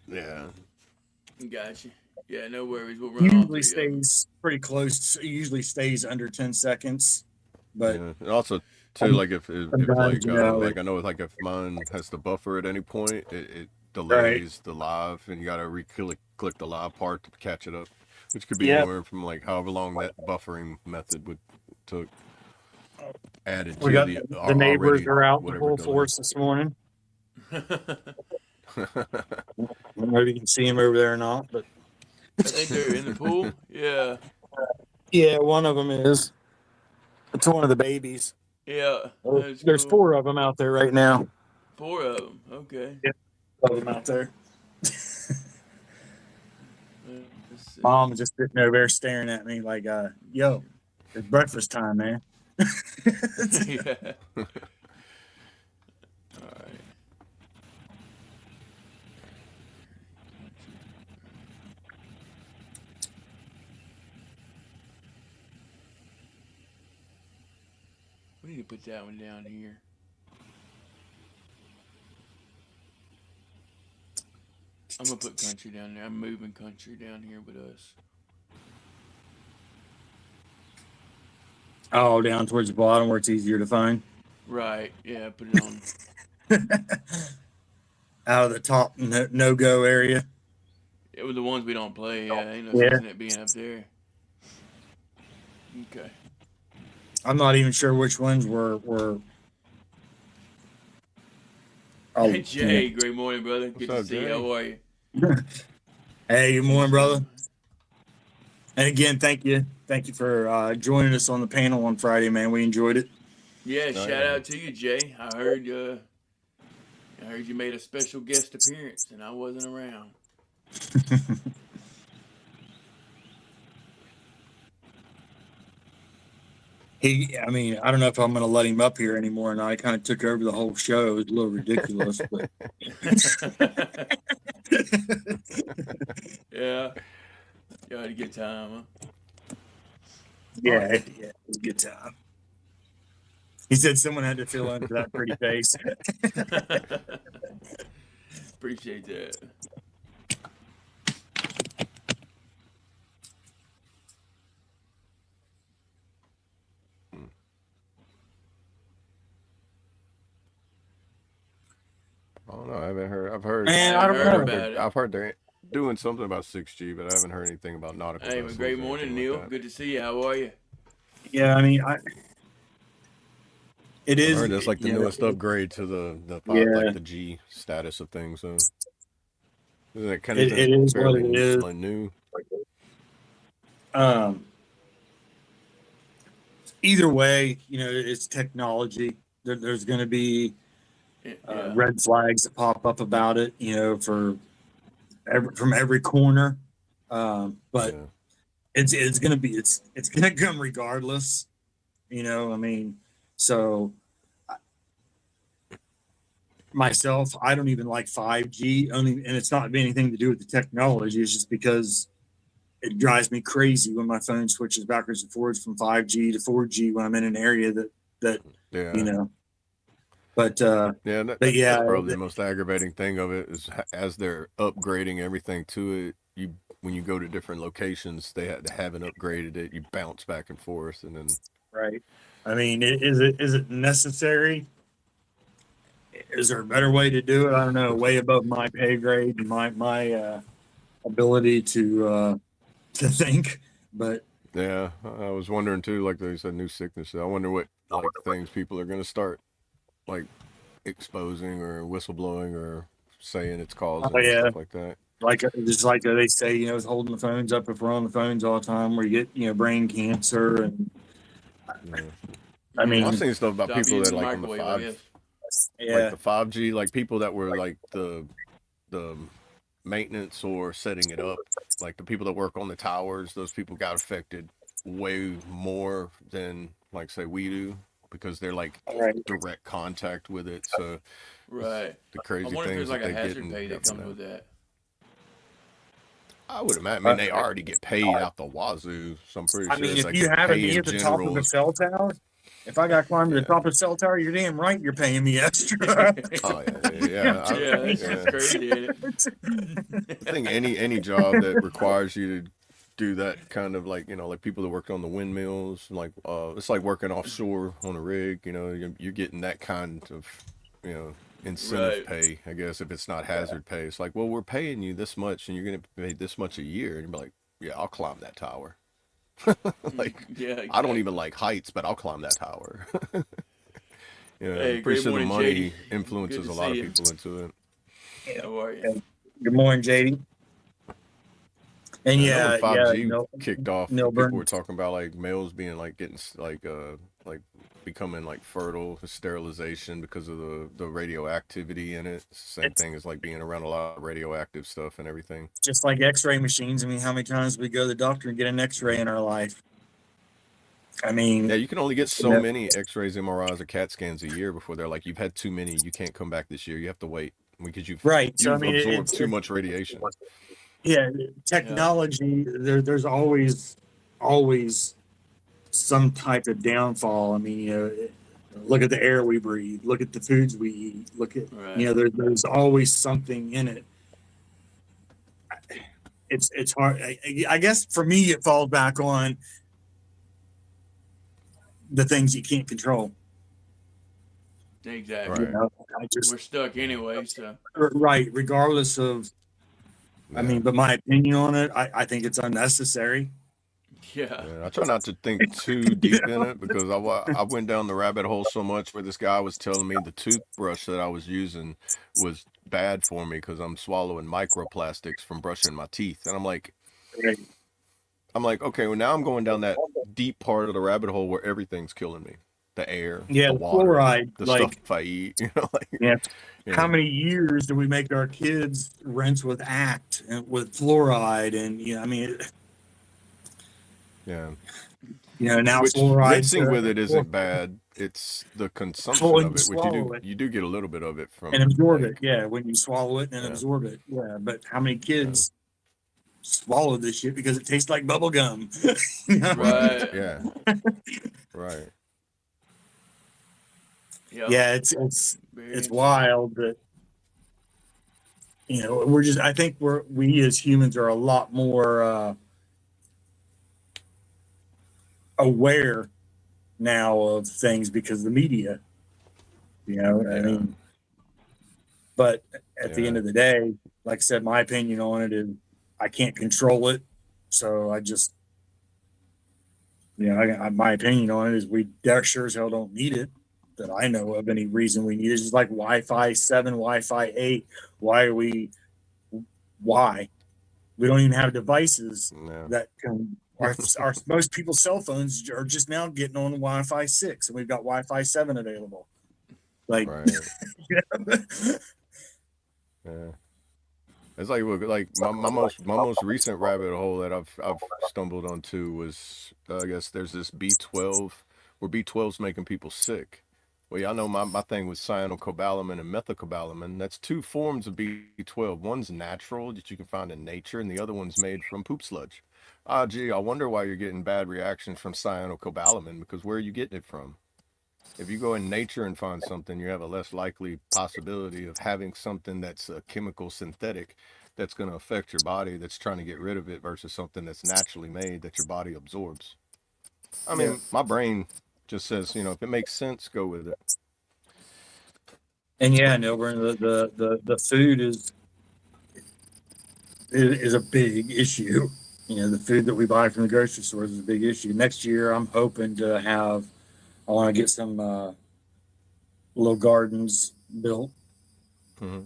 Yeah. Gotcha. Yeah, no worries. We'll run all Usually three of them. stays pretty close. Usually stays under 10 seconds. But Yeah. And also, too, like if sometimes like I know like if mine has to buffer at any point, it right. delays the live, and you gotta click the live part to catch it up, which could be Yep. anywhere from like however long that buffering method would took added We to got the the neighbors already are out in whatever full delay. force this morning. I don't know if you can see them over there or not, but I think they're in the pool. Yeah. yeah, one of them is. It's one of the babies. Yeah. There's That's cool. 4 of them out there right now. 4 of them. Okay. Yep. 4 of them out there. Let's see. Mom's just sitting over there staring at me like, yo, it's breakfast time, man. Yeah. All right. We need to put that one down here. I'm gonna put country down there. I'm moving country down here with us. Oh, down towards the bottom where it's easier to find. Right. Yeah. Put it on. Out of the top no-go area. It was the ones we don't play. Yeah. Ain't no Yeah. sense in it being up there. Okay. I'm not even sure which ones were. Oh, Hey Jay, great morning, brother. Good to up, see you. Jay? How are you? Hey, good morning, brother. And again, thank you for joining us on the panel on Friday, man. We enjoyed it. Yeah, Oh, shout yeah. out to you, Jay. I heard you made a special guest appearance, and I wasn't around. I mean, I don't know if I'm going to let him up here anymore, and I kind of took over the whole show. It was a little ridiculous, but Yeah. You had a good time, huh? yeah, it was a good time. He said someone had to fill in for that pretty face. Appreciate that. I don't know. I haven't heard. I've heard. Man, I I don't heard know. about it. I've heard they're doing something about 6G, but I haven't heard anything about nautical Hey, vessels great or morning, anything Neil. like that. Good to see you. How are you? Yeah, I mean, it I've is. heard that's like the you know, newest upgrade to the Yeah. like the G status of things. So isn't it kind It of is what fairly it is. like new? Either way, it's technology. There's going to be Yeah. red flags that pop up about it, from every corner. But Yeah. it's going to be it's going to come regardless. I mean, so myself, I don't even like 5G. And it's not anything to do with the technology. It's just because it drives me crazy when my phone switches backwards and forwards from 5G to 4G when I'm in an area that that, Yeah. you know, but, Yeah, but that's yeah, probably the most aggravating thing of it is as they're upgrading everything to it, when you go to different locations, they haven't upgraded it. You bounce back and forth, and then right. I mean, is it necessary? Is there a better way to do it? I don't know. Way above my pay grade and my ability to think. But yeah, I was wondering too. Like they said, new sickness. I wonder what like things people are gonna start like exposing or whistleblowing or saying it's oh causing and yeah, stuff like that. like just like they say, you know, it's holding the phones up if we're on the phones all the time, where you get, you know, brain cancer. And Yeah. I Yeah. I've mean, seen stuff about Stop people using that the like on the microwave, I guess. like yeah, the 5G, like people that were like the maintenance or setting it up, like the people that work on the towers, those people got affected way more than like say we do because they're like right. direct contact with it. So Right. the I crazy wonder if things there's that like a they hazard getting pay that from comes with that. that. I would imagine. I mean, they already get paid out the wazoo, so I'm pretty I sure mean, it's if like you the have pay me in at the top of general the is. cell tower, if I got to climb to the Yeah. top of the cell tower, you're damn right you're paying me extra. Oh yeah, Yeah, yeah. Yeah, that's just crazy, ain't it? I think any job that requires you to do that kind of like like people that work on the windmills, like it's like working offshore on a rig. You're getting that kind of incentive Right. pay. I guess if it's not hazard pay, it's like, well, we're paying you this much, and you're gonna pay this much a year, and you're like, yeah, I'll climb that tower. Like Yeah, I don't even exactly. like heights, but I'll climb that tower. I'm Hey, pretty great sure the morning, JD. money Good influences to a lot see of you. people into it. How are you? Good morning, JD. And I know when yeah, 5G kicked off, people were Milburn. talking about like males being like getting like becoming like fertile, sterilization because of the radioactivity in it. It's the same It's thing as like being around a lot of radioactive stuff and everything. just like X-ray machines. I mean, how many times we go to the doctor and get an X-ray in our life? I Yeah, mean, you can only get you so know, many X-rays, MRIs, or CAT scans a year before they're like, you've had too many, you can't come back this year. You have to wait because right. So I you've mean, absorbed too much radiation. yeah, Yeah. technology. There's always some type of downfall. I mean, you know, look at the air we breathe. Look at the foods we eat. Look at Right. there's always something in it. It's hard. I guess for me, it falls back on the things you can't control. Exactly. You know, I just We're stuck anyway, so right, regardless of. I Yeah. mean, but my opinion on it, I think it's unnecessary. yeah. Yeah, I try not to think too deep in it because I went down the rabbit hole so much where this guy was telling me the toothbrush that I was using was bad for me because I'm swallowing microplastics from brushing my teeth. And I'm like, okay, well now I'm going down that deep part of the rabbit hole where everything's killing me. The air, Yeah, the the water, fluoride, the like, stuff I eat, yeah. you How know. many years do we make our kids rinse with Act and with fluoride? And, you know, I mean, Yeah. now Which fluoride's rinsing with it isn't bad. It's the consumption when of you it, which swallow it you do get a little bit of it and from absorb it. like Yeah, when you swallow it and yeah, absorb it. Yeah, but how many yeah. kids swallow this shit because it tastes like bubble gum? You know? Right. Right. Yeah. Right. Yep. Yeah, Very it's interesting. wild that we're just. I think we as humans are a lot more aware now of things because of the media. I Yeah. mean, but at the end Yeah. of the day, like I said, my opinion on it is I can't control it, so I just my opinion on it is we sure as hell don't need it. That I know of any reason we need it. It's just like Wi-Fi 7, Wi-Fi 8. Why are we? Why? We don't even have devices No. that can. Our most people's cell phones are just now getting on Wi-Fi 6, and we've got Wi-Fi 7 available. Like, Right. Yeah. It's like my most recent rabbit hole that I've stumbled onto was I guess there's this B12 where B12's making people sick. Well, y'all know my thing was cyanocobalamin and methylcobalamin. That's two forms of B12. One's natural that you can find in nature, and the other one's made from poop sludge. Ah, gee, I wonder why you're getting bad reactions from cyanocobalamin because where are you getting it from? If you go in nature and find something, you have a less likely possibility of having something that's a chemical synthetic that's going to affect your body that's trying to get rid of it versus something that's naturally made that your body absorbs. I Yeah. mean, my brain just says, if it makes sense, go with it. And yeah, no, the food is a big issue. The food that we buy from the grocery stores is a big issue. Next year, I'm hoping to have. I want to get some little gardens built Hmm.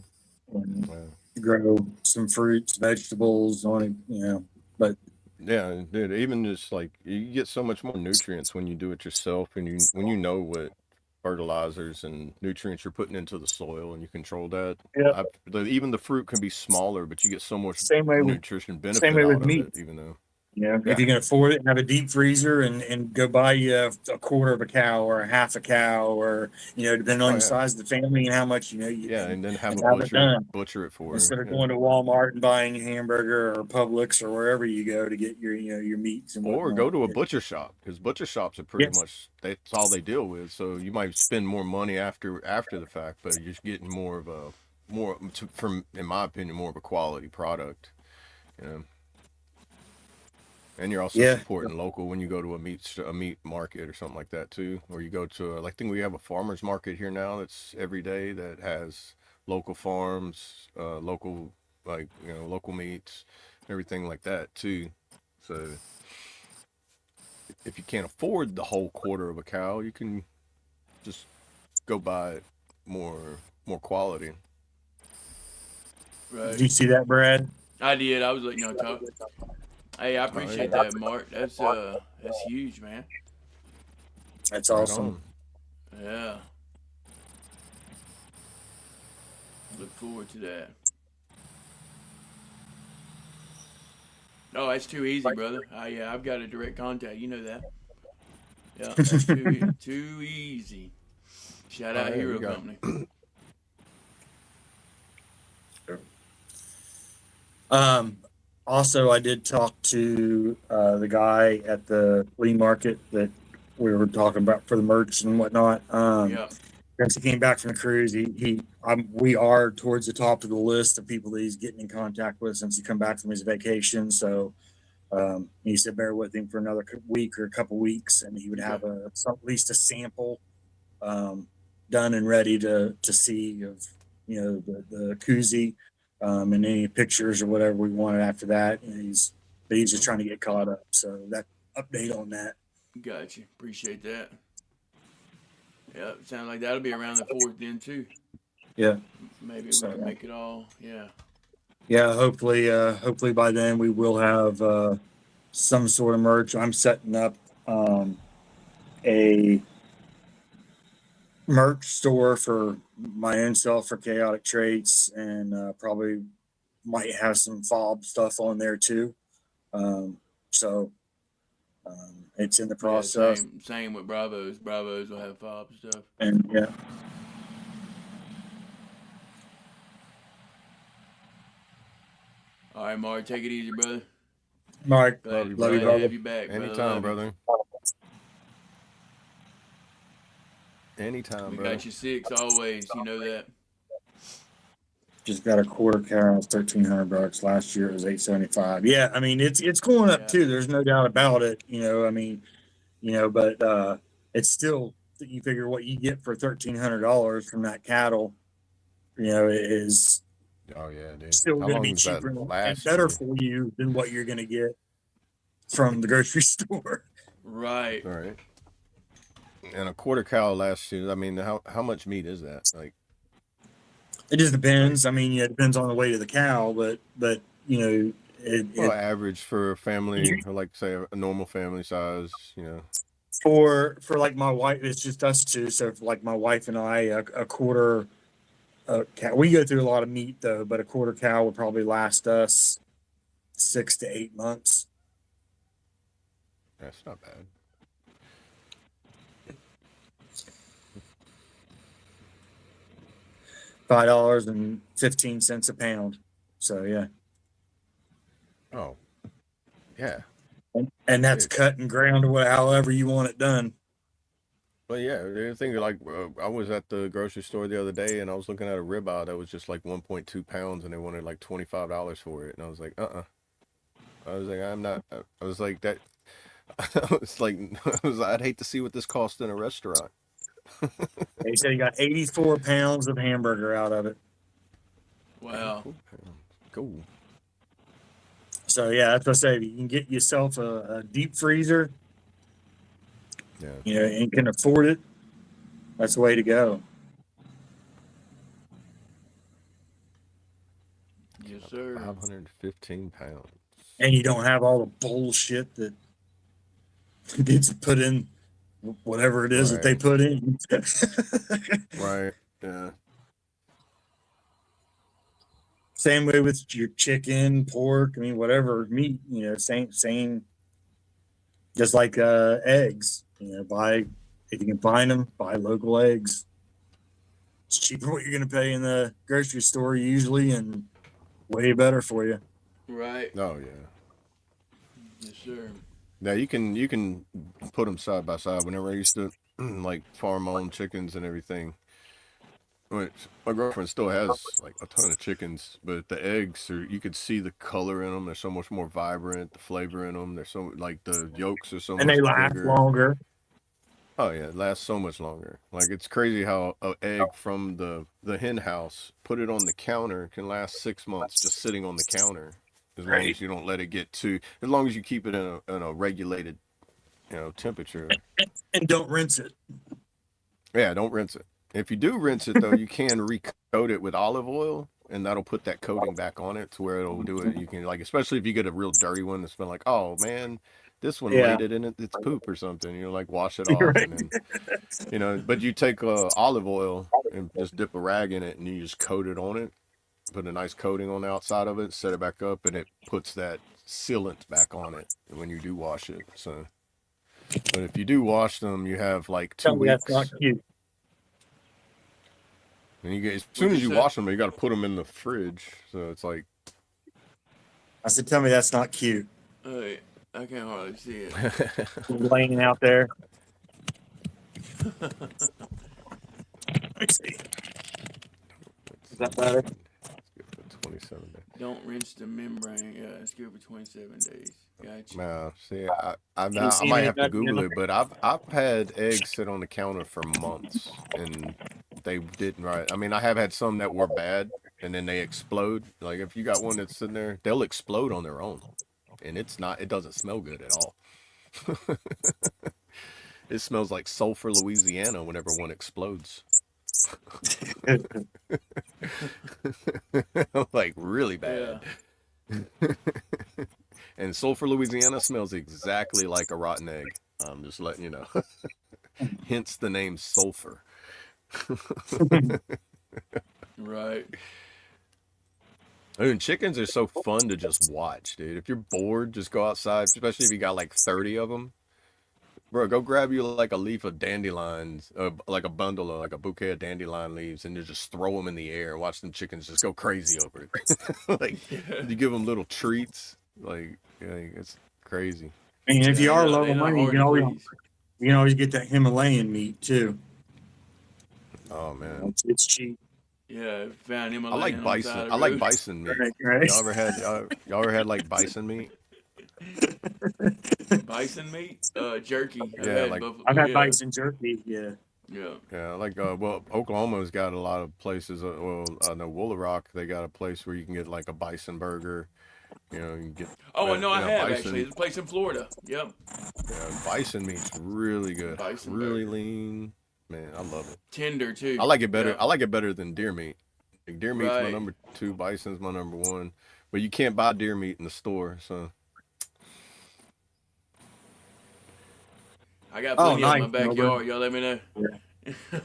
and Yeah. grow some fruits, vegetables on it. But Yeah, dude, even just like you get so much more nutrients when you do it yourself and when you know what fertilizers and nutrients you're putting into the soil and you control that. yeah, Even the fruit can be smaller, but you get so much same way with nutrition same benefit way with out of meat. it, even though. If Yeah. you can afford it, have a deep freezer and go buy you a quarter of a cow or a half a cow, or depending Oh on the yeah. size of the family and how much you Yeah, and then have and a have it butcher done butcher it for you. instead of Yeah. going to Walmart and buying a hamburger or Publix or wherever you go to get your meats and Or whatnot. go to a butcher shop because butcher shops are pretty Yes, much that's all they deal with. So you might spend more money after the fact, but you're just getting from in my opinion more of a quality product. You know, and you're also yeah, supporting local when you go to a meat market or something like that too, or you go to I think we have a farmers market here now that's every day that has local farms, local local meats, everything like that too. So if you can't afford the whole quarter of a cow, you can just go buy more quality. Did Right. you see that, Brad? I did. I was letting y'all talk. Hey, I Oh appreciate yeah, that, Mark. That's huge, man. That's right awesome. on. Yeah. Look forward to that. Oh, that's too easy, brother. Yeah, I've got a direct contact. You know that. Yeah, that's too easy. Shout Oh out yeah, you Hero got. Company. Um, Also, I did talk to the guy at the flea market that we were talking about for the merch and whatnot. Yeah. Since he came back from the cruise, we are towards the top of the list of people that he's getting in contact with since he come back from his vacation. So he said bear with him for another week or a couple weeks, and he would Okay. have at least a sample um, done and ready to see of the koozie and any pictures or whatever we wanted after that. And he's just trying to get caught up. So that update on that. Gotcha. Appreciate that. Yeah, sounds like that'll be around the fourth then too. Yeah. Maybe we can So make it all. Yeah. yeah, hopefully by then we will have some sort of merch. I'm setting up a merch store for my own self for chaotic traits, and probably might have some fob stuff on there too. Um, so it's in the Yeah. process, Same with Bravos. Bravos will have fob stuff. and yeah, All right, Mark. Take it easy, brother. Mark, Love you, love you, Glad to brother. have brother. you back, brother. Anytime, Love you. brother. Anytime, We brother. got you six always. You know that. Just got a quarter cow, $1,300. Last year it was 875. Yeah, I mean it's going up Yeah. too. There's no doubt about it. I mean, but it's still you figure what you get for $1,300 from that cattle, is Oh yeah, dude. still How going to long be does that cheaper and last better you? for you than what you're going to get from the grocery store. Right. All right. And a quarter cow lasts you. I mean, how much meat is that? It just Like depends. I mean, yeah, it depends on the weight of the cow, but well, it average for a family, or like say a normal family size. for like my wife, it's just us two. So for like my wife and I, a quarter cow. We go through a lot of meat though, but a quarter cow would probably last us 6 to 8 months. That's not bad. $5.15 a pound. So yeah, Oh yeah, and that's dude. cut and ground or however you want it done. But yeah, the thing like I was at the grocery store the other day and I was looking at a ribeye that was just like 1.2 pounds and they wanted like $25 for it, and I was like, I was like, I'm not. I was like that. I was like, I'd hate to see what this costs in a restaurant. They said he got 84 pounds of hamburger out of it. Wow. Cool. So yeah, that's what I say. If you can get yourself a deep freezer, Yeah. and can afford it, that's the way to go. Yes, sir. 515 pounds. And you don't have all the bullshit that gets put in whatever it is that they put in. Right. Yeah. Same way with your chicken, pork, I mean, whatever meat, same, just like eggs, buy, if you can find them, buy local eggs. It's cheaper what you're going to pay in the grocery store usually, and way better for you. Right. Oh yeah. Yes, sir. Now you can put them side by side. Whenever I used to like farm my own chickens and everything, which my girlfriend still has like a ton of chickens, but the eggs are, you could see the color in them. They're so much more vibrant. The flavor in them. They're so like the yolks are so And much they last bigger. longer. Oh yeah, it lasts so much longer. Like it's crazy how an egg from the hen house, put it on the counter, can last 6 months just sitting on the counter, as long as you don't let it get too, as long as you keep it in a regulated, temperature. And don't rinse it. Yeah, don't rinse it. If you do rinse it though, you can recoat it with olive oil, and that'll put that coating back on it to where it'll do it. You can like, especially if you get a real dirty one that's been like, oh man, this one Yeah. laid it in its poop or something. Like wash it off, Right. and then but you take olive oil and just dip a rag in it, and you just coat it on it, put a nice coating on the outside of it, set it back up, and it puts that sealant back on it when you do wash it. So, but if you do wash them, you have like 2 Tell me weeks. that's not cute. And you get, as soon as you wash them, you got to put them in the fridge. So it's like, I said, tell me that's not cute. Hey, I can't hardly see it. Laying out there. Let me see. Is that better? 27 days. Don't rinse the membrane. Yeah, it's good for 27 days. Gotcha. Now, see, I might have to Google it, but I've had eggs sit on the counter for months and they didn't right. I mean, I have had some that were bad and then they explode. Like if you got one that's sitting there, they'll explode on their own, and it doesn't smell good at all. It smells like sulfur, Louisiana, whenever one explodes. Like really bad. Yeah. And sulfur, Louisiana smells exactly like a rotten egg. I'm just letting you know. Hence the name sulfur. Right. And chickens are so fun to just watch, dude. If you're bored, just go outside, especially if you got like 30 of them. Bro, go grab you like a leaf of dandelions, like a bundle of like a bouquet of dandelion leaves, and just throw them in the air and watch them chickens just go crazy over it. Like you give them little treats, like it's crazy. I mean, if you are low they're not money, you hard can to please. always get that Himalayan meat too. Oh man, It's cheap. Yeah, found him. I like bison. I like bison meat. Right. Y'all ever had like bison meat? Bison meat, jerky. Yeah, I've had bison jerky. Yeah. Yeah. Yeah, like well, Oklahoma's got a lot of places. Well, I know Wooler Rock, they got a place where you can get like a bison burger. You can get. Oh, I know I have bison. actually. There's a place in Florida. Yep. Yeah, bison meat's really good. Bison really burger. lean. Man, I love it. Tender too. I like it better. Yeah. I like it better than deer meat. Like deer meat's my Right. number 2. Bison's my number 1. But you can't buy deer meat in the store, so. I got plenty nice, in my backyard. Y'all let me know.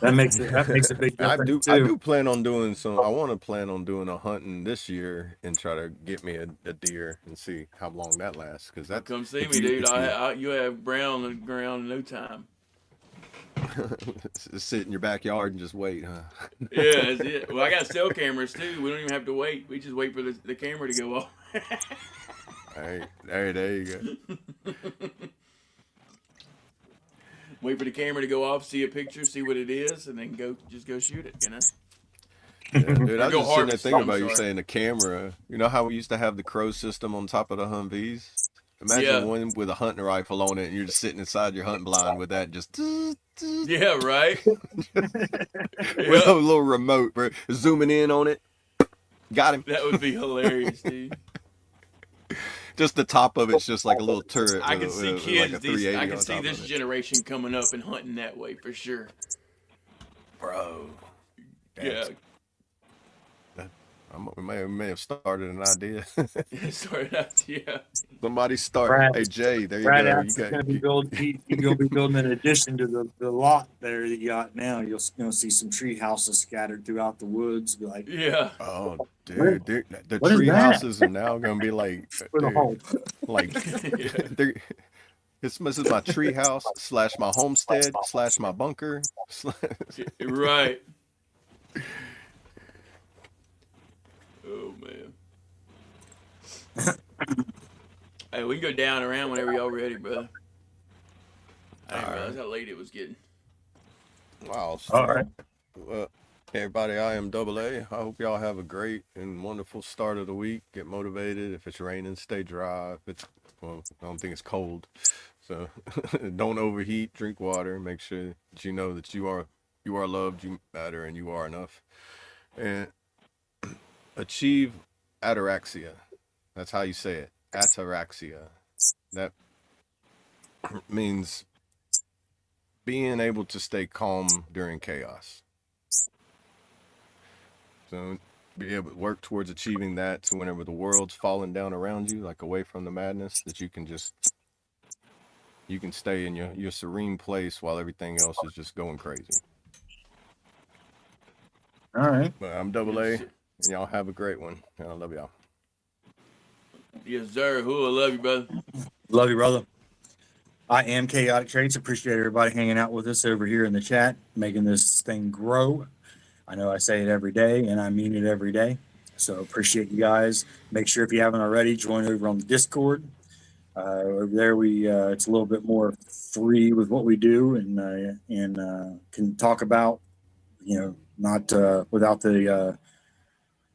That makes a big I difference do too. plan on doing some. I want to plan on doing a hunting this year and try to get me a deer and see how long that lasts. Because that Come see me, dude. You have brown on the ground in no time. Just sit in your backyard and just wait, huh? Yeah, that's it. Well, I got cell cameras too. We don't even have to wait. We just wait for the camera to go off. All right, there you go. Wait for the camera to go off, see a picture, see what it is, and then go shoot it. Yeah, dude, I Or was go just sitting there harvest. thinking I'm about you sorry. saying the camera. You know how we used to have the crow system on top of the Humvees? Imagine Yeah. one with a hunting rifle on it, and you're just sitting inside your hunting blind with that, just with Yeah, right. a Yep. little remote, bro, zooming in on it. Got him. That would be hilarious, dude. Just the top of it's just like a little turret I with, can see with like a kids. I 380 can on see top this of it. generation coming up and hunting that way for sure. Bro. Yeah. We may have started an idea. Sorry, yeah. Somebody start. Brad, Hey Jay, there you Brad go. You Apps is got going to be building. He's going to be building an addition to the lot there that you got now. You'll see some tree houses scattered throughout the woods. Be like, Yeah. Oh, What- dude, the what is tree that? houses are now gonna be like, with a dude, hole. like they're, this is my tree house / my homestead / my bunker. Right. Oh man. Hey, we can go down around whenever y'all ready, brother. I didn't realize how late it was getting. Wow. All right. Everybody, I am Double A. I hope y'all have a great and wonderful start of the week. Get motivated. If it's raining, stay dry. If it's, well, I don't think it's cold, so don't overheat. Drink water. Make sure that you know that you are loved, you matter, and you are enough. And achieve ataraxia. That's how you say it. Ataraxia. That means being able to stay calm during chaos. So be able to work towards achieving that, so whenever the world's falling down around you, like away from the madness, that you can stay in your serene place while everything else is just going crazy. All right. But I'm Double A, and y'all have a great one. And I love y'all. Yes, sir. Who I love you, brother. Love you, brother. I am Chaotic Traits. Appreciate everybody hanging out with us over here in the chat, making this thing grow. I know I say it every day, and I mean it every day. So appreciate you guys. Make sure if you haven't already, join over on the Discord. Over there, it's a little bit more free with what we do, and can talk about, not without the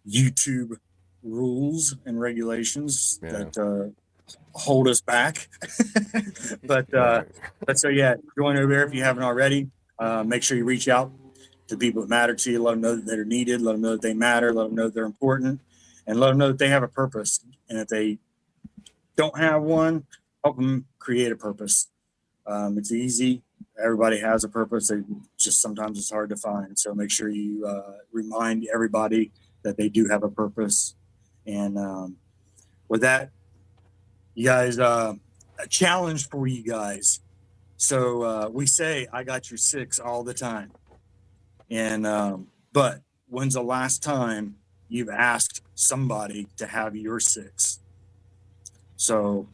YouTube rules and regulations that hold us back. but so yeah, join over there if you haven't already. Make sure you reach out to people that matter to you. Let them know that they're needed. Let them know that they matter. Let them know that they're important, and let them know that they have a purpose. And if they don't have one, help them create a purpose. It's easy. Everybody has a purpose. Sometimes it's hard to find. So make sure you remind everybody that they do have a purpose. And with that, you guys, a challenge for you guys. So we say, I got your 6 all the time. And but when's the last time you've asked somebody to have your 6? So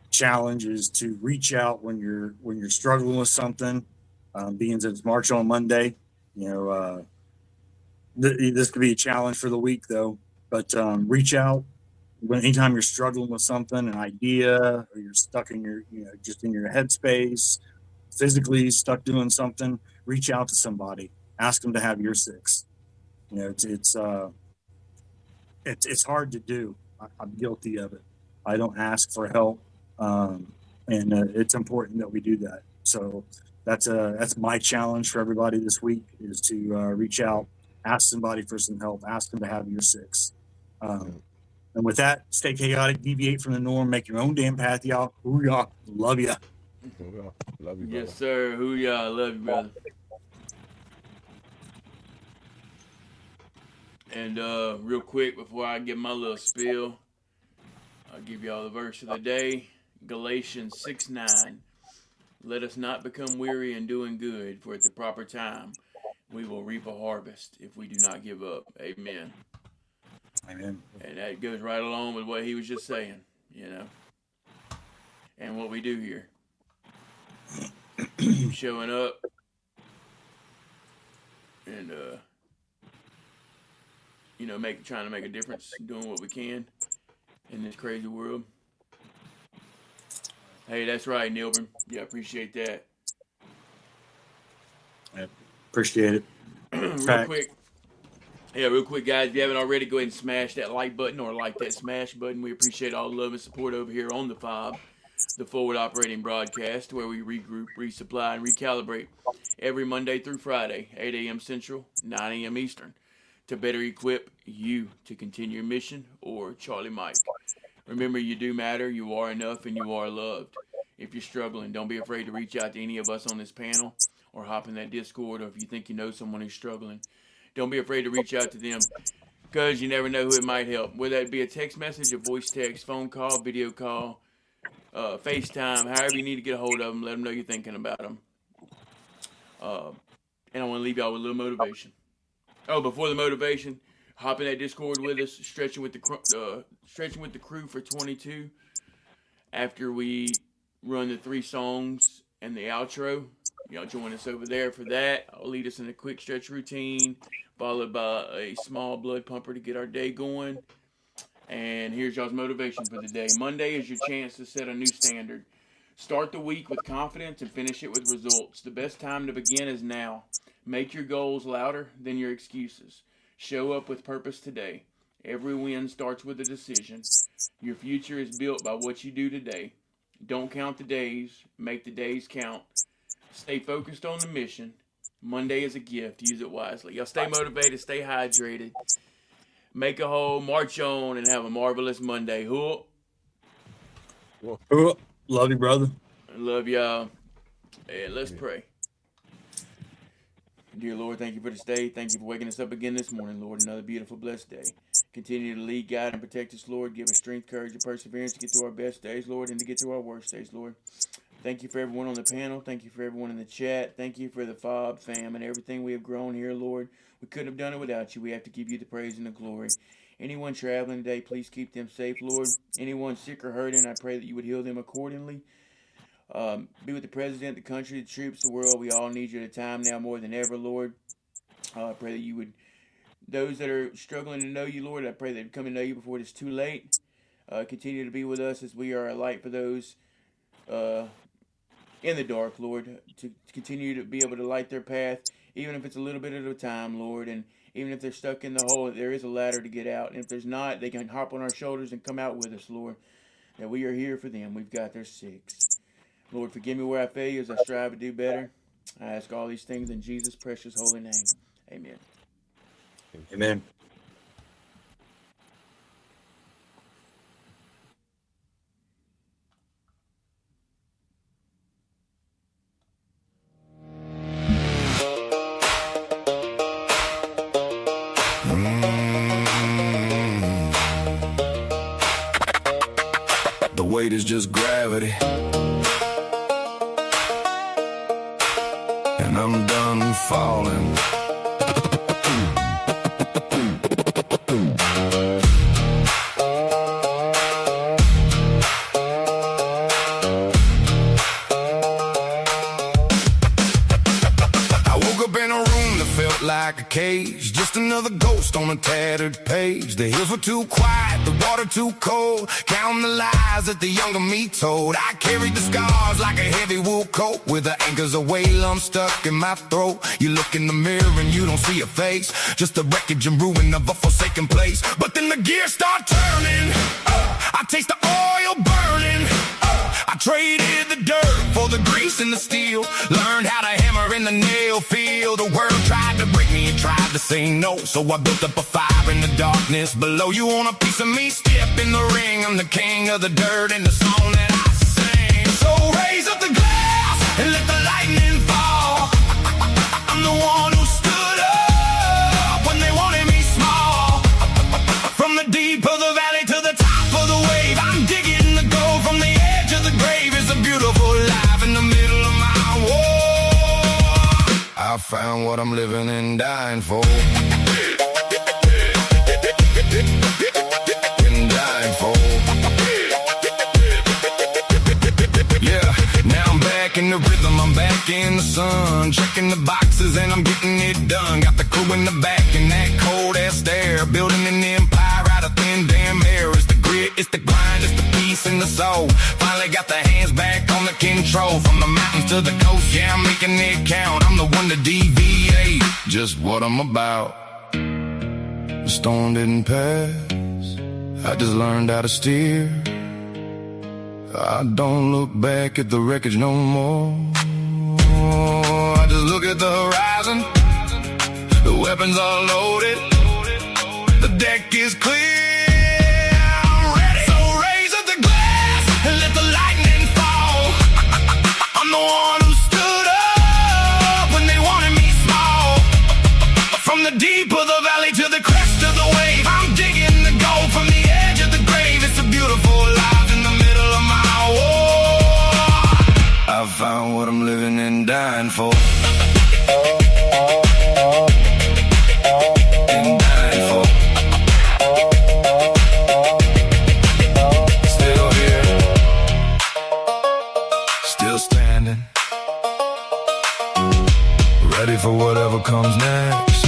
challenge is to reach out when you're struggling with something. Being that it's March on Monday, this could be a challenge for the week though. But reach out anytime you're struggling with something, an idea, or you're stuck in your just in your headspace, physically stuck doing something. Reach out to somebody. Ask them to have your 6. It's hard to do. I'm guilty of it. I don't ask for help, and it's important that we do that. So that's my challenge for everybody this week, is to reach out, ask somebody for some help, ask them to have your 6. And with that, stay chaotic, deviate from the norm, make your own damn path, y'all. Ooh, y'all, love ya. Love you, brother. Yes, sir. Who y'all? Love you, brother. And real quick, before I give my little spiel, I'll give y'all the verse of the day. Galatians 6:9. Let us not become weary in doing good, for at the proper time we will reap a harvest if we do not give up. Amen. Amen. And that goes right along with what he was just saying, and what we do here. Keep showing up and trying to make a difference, doing what we can in this crazy world. Hey, that's right, Nilburn. Yeah, appreciate that. Appreciate it. Real quick. Yeah, real quick, guys. If you haven't already, go ahead and smash that like button or like that smash button. We appreciate all the love and support over here on the F.O.B, the Forward Operating Broadcast, where we regroup, resupply, and recalibrate every Monday through Friday, 8 a.m. Central, 9 a.m. Eastern, to better equip you to continue your mission, or Charlie Mike. Remember, you do matter, you are enough, and you are loved. If you're struggling, don't be afraid to reach out to any of us on this panel or hop in that Discord, or if you think you know someone who's struggling, don't be afraid to reach out to them, because you never know who it might help. Whether that be a text message, a voice text, phone call, video call, FaceTime, however you need to get a hold of them, let them know you're thinking about them. And I want to leave y'all with a little motivation. Oh, before the motivation, hop in that Discord with us, stretching with the crew for 22. After we run the 3 songs and the outro, y'all join us over there for that. I'll lead us in a quick stretch routine, followed by a small blood pumper to get our day going. And here's y'all's motivation for the day. Monday is your chance to set a new standard. Start the week with confidence and finish it with results. The best time to begin is now. Make your goals louder than your excuses. Show up with purpose today. Every win starts with a decision. Your future is built by what you do today. Don't count the days. Make the days count. Stay focused on the mission. Monday is a gift. Use it wisely. Y'all stay motivated. Stay hydrated. Make a hole. March on and have a marvelous Monday. Hook. Love you, brother. I love y'all. And let's pray. Dear Lord, thank you for this day. Thank you for waking us up again this morning, Lord. Another beautiful, blessed day. Continue to lead, guide, and protect us, Lord. Give us strength, courage, and perseverance to get through our best days, Lord, and to get through our worst days, Lord. Thank you for everyone on the panel. Thank you for everyone in the chat. Thank you for the F.O.B fam and everything we have grown here, Lord. We couldn't have done it without you. We have to give you the praise and the glory. Anyone traveling today, please keep them safe, Lord. Anyone sick or hurting, I pray that you would heal them accordingly. Be with the president, the country, the troops, the world. We all need you at a time now more than ever, Lord. I pray that you would, those that are struggling to know you, Lord, I pray they'd come to know you before it's too late. Continue to be with us as we are a light for those in the dark, Lord, to continue to be able to light their path, even if it's a little bit at a time, Lord, and even if they're stuck in the hole, there is a ladder to get out, and if there's not, they can hop on our shoulders and come out with us, Lord, that we are here for them. We've got their 6. Lord, forgive me where I fail you as I strive to do better. I ask all these things in Jesus' precious holy name. Amen. Amen. The weight is just gravity, and I'm done falling. Like a cage, just another ghost on a tattered page. The hills were too quiet, the water too cold. Counting the lies that the younger me told. I carried the scars like a heavy wool coat, with the anchors of lump stuck in my throat. You look in the mirror and you don't see a face, just the wreckage and ruin of a forsaken place. But then the gears start turning, I taste the oil burning. I traded the dirt for the grease and the steel. Learned how to hammer in the nail field. The world tried to break me and tried to say no, so I built up a fire in the darkness below. You want a piece of me? Step in the ring. I'm the king of the dirt and the song that I sing. So raise up the glass and let the lightning fall. I'm the one who stood up when they wanted me small. From the deep of the valley to the top of the wave, I'm digging the gold from the edge of the grave. Is a beautiful life in the middle of my war. I found what I'm living and dying for. And dying for. Yeah, now I'm back in the rhythm, I'm back in the sun. Checking the boxes and I'm getting it done. Got the crew in the back in that cold ass stare. Building an empire out of thin damn air. It's the grit, it's the grind, it's the peace and the soul. Finally got the hands back on the control. From the mountains to the coast, yeah, I'm making it count. I'm the one to deviate, just what I'm about. The storm didn't pass, I just learned how to steer. I don't look back at the wreckage no more. I just look at the horizon. The weapons are loaded. The deck is clear. I'm ready. So raise up the glass and let the lightning fall. I'm the one who stood up when they wanted me small. From the deep of the valley to the crest of the wave, I'm digging the gold from the edge of the grave. It's a beautiful life in the middle of my war. I found what I'm living and dying for. And dying for. Still here. Still standing. Ready for whatever comes next.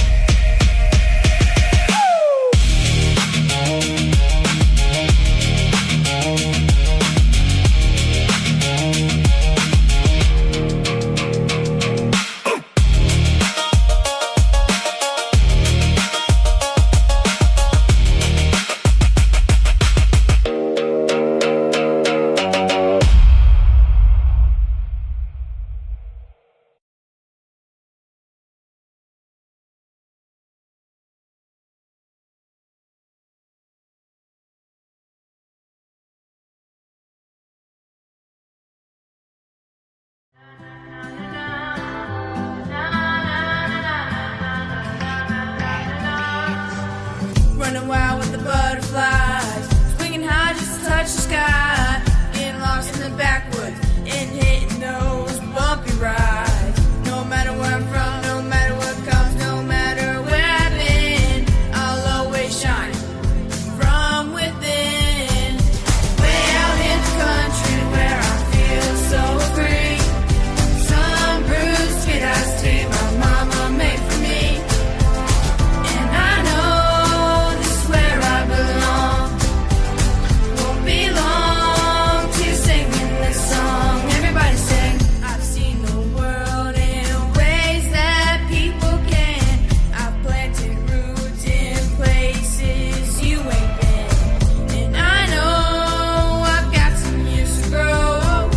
Running wild with the butterflies, swinging high just to touch the sky, getting lost in the backwoods and hitting those bumpy rides. No matter where I'm from, no matter what comes, no matter where I've been, I'll always shine from within. Way out in the country where I feel so free, some bruised kid iced tea my mama made for me. And I know this is where I belong. Won't be long till singing this song. Everybody sing. I've seen the world in ways that people can't. I've planted roots in places you ain't been. And I know I've got some years to grow.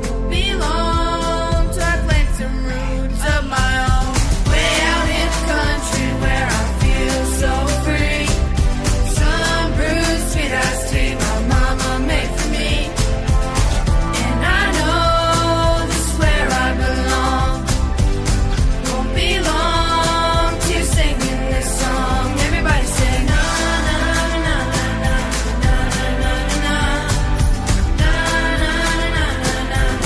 Won't be long till I plant some roots of my own. Way out in the country where I feel so free, some bruised sweet iced tea my mama made for me. And I know this is where I belong. Won't be long till singing this song. Everybody sing. Na na na na na na na na na na na na na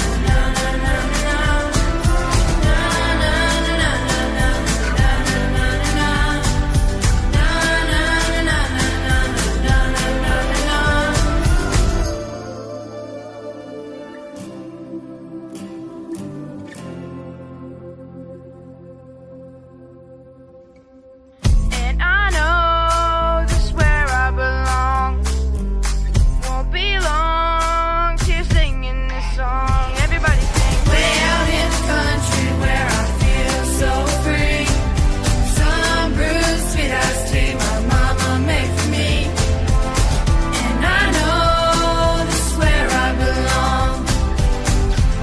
And I know this is where I belong. Won't be long till singing this song. Everybody sing. Way out in the country where I feel so free, some bruised sweet iced tea my mama made for me. And I know this is where I belong.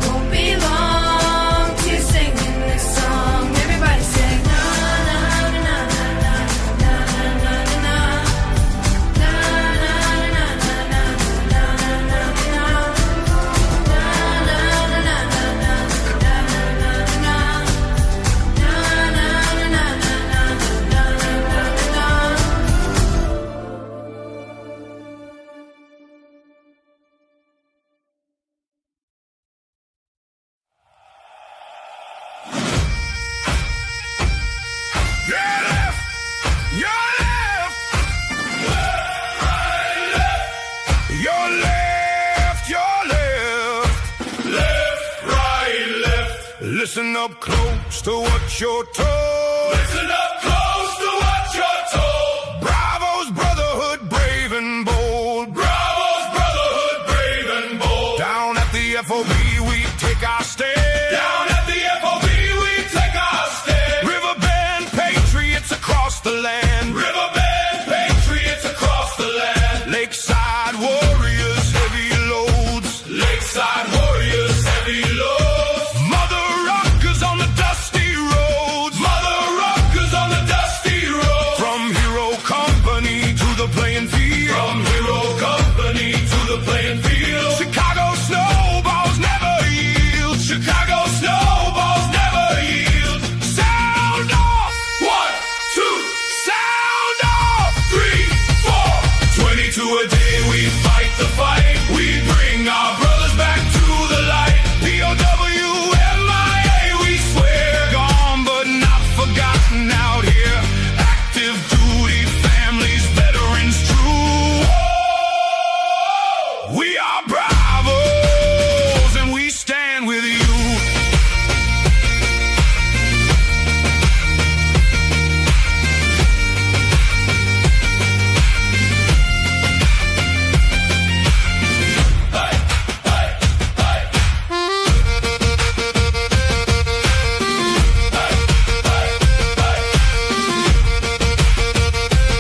Won't be long till singing this song. Everybody sing. Na na na na na na na na na na Your left, your left, your left, your left, left, right, left. Listen up close to what you're told. Listen up close to what you're told. Bravo's brotherhood, brave and bold. Bravo's brotherhood, brave and bold. Down at the F.O.B. Lakeside warriors, heavy loads. Lakeside warriors, heavy loads. Mother rockers on the dusty roads. Mother rockers on the dusty roads. From Hero Company to the playing field. From Hero Company to the playing field. Chicago snowballs never yield. Chicago snowballs never yield. Sound off! 1, 2, sound off! 3, 4. 22 a day, we fight the fight. We bring our brothers back to the light. P.O.W.M.I.A. we swear. Gone but not forgotten out here. Active duty families, veterans true. We are bravos and we stand with you.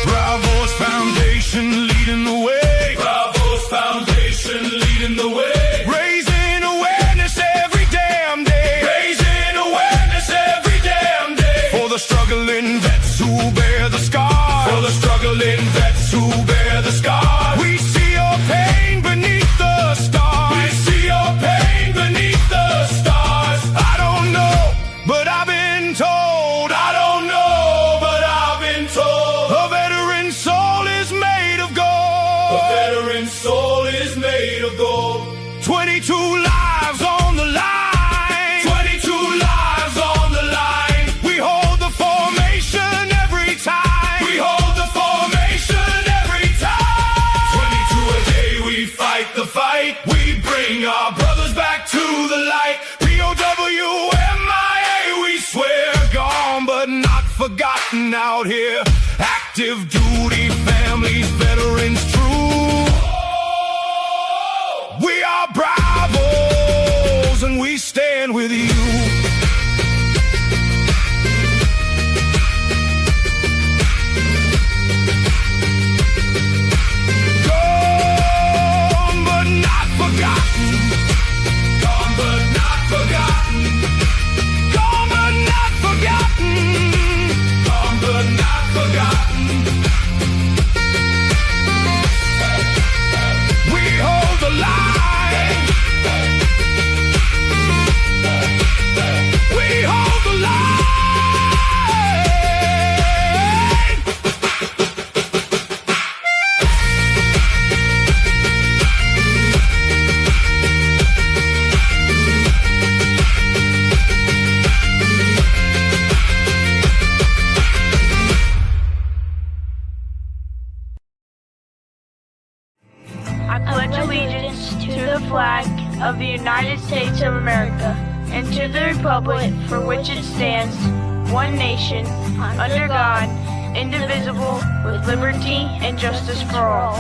Bravo's Foundation leading the way. Bravo's Foundation leading the way. Raising awareness every damn day. Raising awareness every damn day. For the struggling vets who bear the scars. For the struggling vets who bear the scars. We see your pain beneath the stars. We see your pain beneath the stars. I don't know, but I've been told. I don't know, but I've been told. A veteran's soul is made of gold. A veteran's soul is made of gold. 22 lives on the line. 22 lives on the line. We hold the formation every time. We hold the formation every time. 22 a day, we fight the fight. We bring our brothers back to the light. P.O.W.M.I.A. we swear. Gone but not forgotten out here. Active duty families, veterans true. We are bravos and we stand with you. Gone but not forgotten. Gone but not forgotten. Gone but not forgotten. Gone but not forgotten. We hold the line. We hold the line. I pledge allegiance to the flag of the United States of America and to the republic for which it stands, one nation, under God, indivisible, with liberty and justice for all.